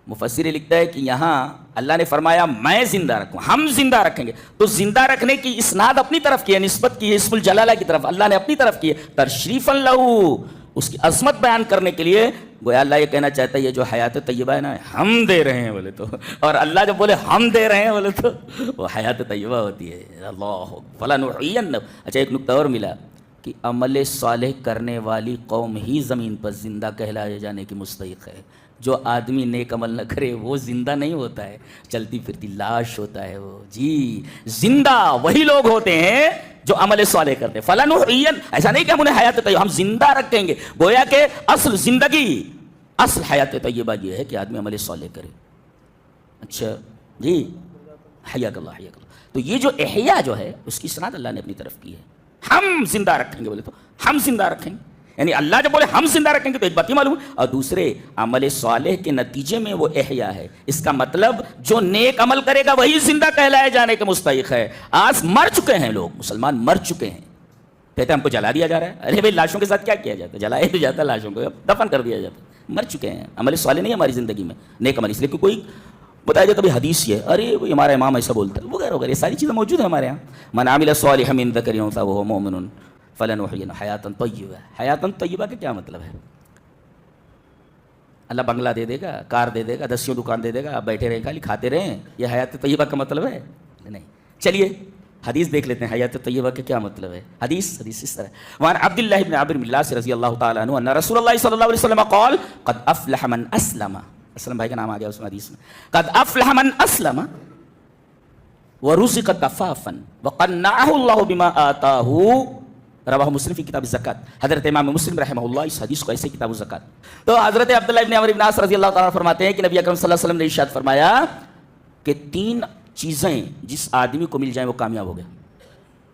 مفسر لکھتا ہے کہ یہاں اللہ نے فرمایا میں زندہ رکھوں, ہم زندہ رکھیں گے. تو زندہ رکھنے کی اسناد اپنی طرف کی ہے, نسبت کی ہے اسم الجلالہ کی طرف, اللہ نے اپنی طرف کی ہے. تشریفا لہ, اس کی عظمت بیان کرنے کے لیے. گویا اللہ یہ کہنا چاہتا ہے یہ جو حیات طیبہ ہے نا ہم دے رہے ہیں بولے تو, اور اللہ جب بولے ہم دے رہے ہیں بولے تو وہ حیات طیبہ ہوتی ہے. اللہ فلنحینہ. اچھا ایک نکتہ اور ملا کہ عمل صالح کرنے والی قوم ہی زمین پر زندہ کہلائے جانے کی مستحق ہے. جو آدمی نیک عمل نہ کرے وہ زندہ نہیں ہوتا ہے, چلتی پھرتی لاش ہوتا ہے وہ. جی زندہ وہی لوگ ہوتے ہیں جو عمل صالح کرتے ہیں. فلنحین, ایسا نہیں کہ ہم انہیں حیات طیبہ, ہم زندہ رکھیں گے. گویا کہ اصل زندگی, اصل حیات طیبہ یہ ہے کہ آدمی عمل صالح کرے. اچھا جی, حیاک اللہ حیاک اللہ. تو یہ جو احیاء جو ہے اس کی اسناد اللہ نے اپنی طرف کی ہے. ہم زندہ رکھیں گے بولے تو ہم زندہ رکھیں گے, یعنی اللہ جب بولے ہم زندہ رکھیں گے تو ایک بات ہی معلوم. اور دوسرے عمل صالح کے نتیجے میں وہ احیاء ہے. اس کا مطلب جو نیک عمل کرے گا وہی زندہ کہلائے جانے کے مستحق ہے. آج مر چکے ہیں لوگ, مسلمان مر چکے ہیں, کہتے ہیں ہم کو جلا دیا جا رہا ہے. ارے بھائی لاشوں کے ساتھ کیا کیا جاتا ہے؟ جلایا تو جاتا ہے لاشوں کو, دفن کر دیا جاتا ہے. مر چکے ہیں, عمل صالح نہیں ہے ہماری زندگی میں, نیک عمل. اس لیے کہ کوئی بتایا جاتا ہے حدیث یہ, ارے بھائی ہمارا امام ایسا بولتا ہے وغیرہ وغیرہ, یہ ساری چیزیں موجود ہیں ہمارے یہاں. من عمل صالحا من ذکر او انثی وهو مؤمن فلنحینہ حیاتا طیبہ. حیاتا طیبہ کا کیا مطلب ہے؟ اللہ بنگلہ دے دے گا, کار دے دے گا, دسیوں دکان دے دے گا, آپ بیٹھے رہیں خالی کھاتے رہیں, یہ حیات طیبہ کا مطلب ہے؟ نہیں. چلیے حدیث دیکھ لیتے ہیں حیات طیبہ کا کیا مطلب ہے. حدیث اس طرح, وعن عبداللہ بن عامر بن العاص رضی اللہ تعالیٰ عنہ ان رسول اللہ صلی اللہ علیہ وسلم قال قد افلح من اسلم. اسلم بھائی کا نام آ گیا اس میں حدیث میں. قد افلح من اسلم ورزق کفافا وقنعه اللہ بما آتاہ, رواہ مسلم فی کتاب الزکات. حضرت امام مسلم رحمہ اللہ اس حدیث کو ایسے کتاب الزکات. تو حضرت عبداللہ ابن عمرو بن العاص رضی اللہ تعالیٰ فرماتے ہیں کہ نبی اکرم صلی اللہ علیہ وسلم نے ارشاد فرمایا کہ 3 چیزیں جس آدمی کو مل جائیں وہ کامیاب ہو گیا.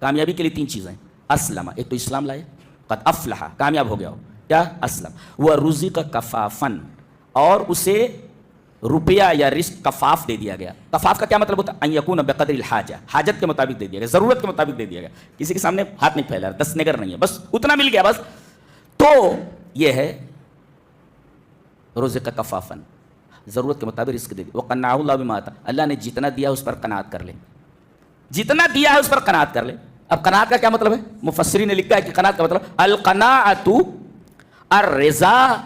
کامیابی کے لیے 3 چیزیں. اسلم, ایک تو اسلام لائے, قد افلح کامیاب ہو گیا ہو, کیا اسلم. ورزق کفافا, اور اسے روپیہ یا رزق کفاف دے دیا گیا. کفاف کا کیا مطلب ہوتا ہے؟ ان یکون بقدر الحاجہ, حاجت کے مطابق دے دیا گیا, ضرورت کے مطابق دے دیا گیا. کسی کے سامنے ہاتھ نہیں پھیلا, 10 نگر نہیں ہے, بس اتنا مل گیا بس. تو یہ ہے رزق کفافا, ضرورت کے مطابق رزق دے دیا. وقنعہ اللہ بما آتاہ, اللہ نے جتنا دیا اس پر قناعت کر لے, جتنا دیا ہے اس پر قناعت کر لے. اب قناعت کا کیا مطلب ہے؟ مفسرین نے لکھا ہے کہ قناعت کا مطلب القناعۃ الرضا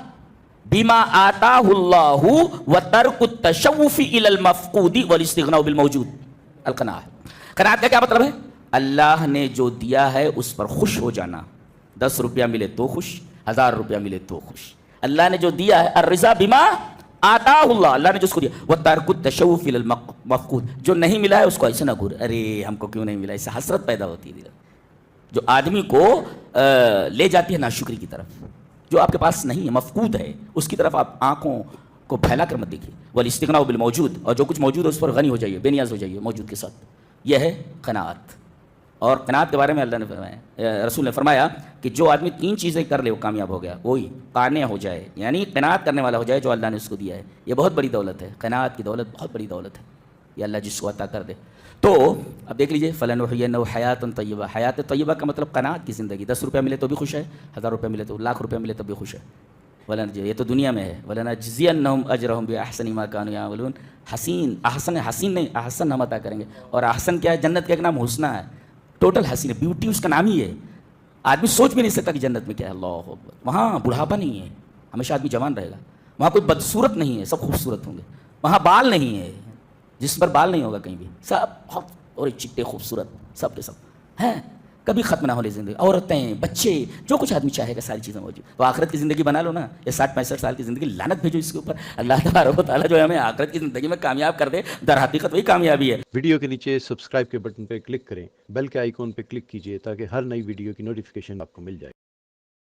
بما آتاہ اللہ وترک التشوف الی المفقود والاستغناء بالموجود. القناعہ, قناعت کا کیا مطلب ہے؟ اللہ نے جو دیا ہے اس پر خوش ہو جانا. 10 روپیہ ملے تو خوش, 1000 روپیہ ملے تو خوش. اللہ نے جو دیا ہے, الرضا بما آتاہ اللہ, اللہ نے جو اس کو دیا. وترک التشوف الی المفقود, جو نہیں ملا ہے اس کو ایسے نہ گھور, ارے ہم کو کیوں نہیں ملا, اس سے حسرت پیدا ہوتی ہے جو آدمی کو لے جاتی ہے ناشکری کی طرف. جو آپ کے پاس نہیں ہے, مفقود ہے, اس کی طرف آپ آنکھوں کو پھیلا کر مت دیکھیے. والاستغناء بالموجود, اور جو کچھ موجود ہے اس پر غنی ہو جائیے, بے نیاز ہو جائیے موجود کے ساتھ. یہ ہے قناعت. اور قناعت کے بارے میں اللہ نے فرمایا, رسول نے فرمایا کہ جو آدمی 3 چیزیں کر لے وہ کامیاب ہو گیا. وہی قانع ہو جائے, یعنی قناعت کرنے والا ہو جائے جو اللہ نے اس کو دیا ہے. یہ بہت بڑی دولت ہے, قناعت کی دولت بہت بڑی دولت ہے, یہ اللہ جس کو عطا کر دے. تو اب دیکھ لیجئے, فلنحینہ حیاتا طیبہ. حیات طیبہ کا مطلب قناعت کی زندگی. 10 روپیہ ملے تو بھی خوش ہے, 1000 روپیہ ملے تو, 1,00,000 روپیہ ملے تو بھی خوش ہے. یہ تو دنیا میں ہے. وَلَنَجْزِيَنَّهُمْ أَجْرَهُمْ بِأَحْسَنِ مَا كَانُوا يَعْمَلُونَ. حسین حسین نہیں احسن ہم عطا کریں گے. اور احسن کیا ہے؟ جنت کا ایک نام حسنہ ہے. ٹوٹل حسین ہے, بیوٹی اس کا نام ہی ہے. آدمی سوچ بھی نہیں سکتا کہ جنت میں کیا ہے. اللہ اکبر. وہاں بڑھاپا نہیں ہے, ہمیشہ آدمی جوان رہے گا. وہاں کوئی بدصورت نہیں ہے, سب خوبصورت ہوں گے. وہاں بال نہیں ہے, جس پر بال نہیں ہوگا کہیں بھی, سب بہت اور چٹے خوبصورت سب کے سب ہیں. کبھی ختم نہ ہونے زندگی. عورتیں, بچے, جو کچھ آدمی چاہے گا ساری چیزیں موجود. تو آخرت کی زندگی بنا لو نا. یہ 60-65 سال کی زندگی لعنت بھیجو اس کے اوپر. اللہ تبارک و تعالیٰ جو ہے ہمیں آخرت کی زندگی میں کامیاب کر دے, در حقیقت وہی کامیابی ہے. ویڈیو کے نیچے سبسکرائب کے بٹن پہ کلک کریں, بیل کے آئیکن پہ کلک کیجئے تاکہ ہر نئی ویڈیو کی نوٹیفیکیشن آپ کو مل جائے.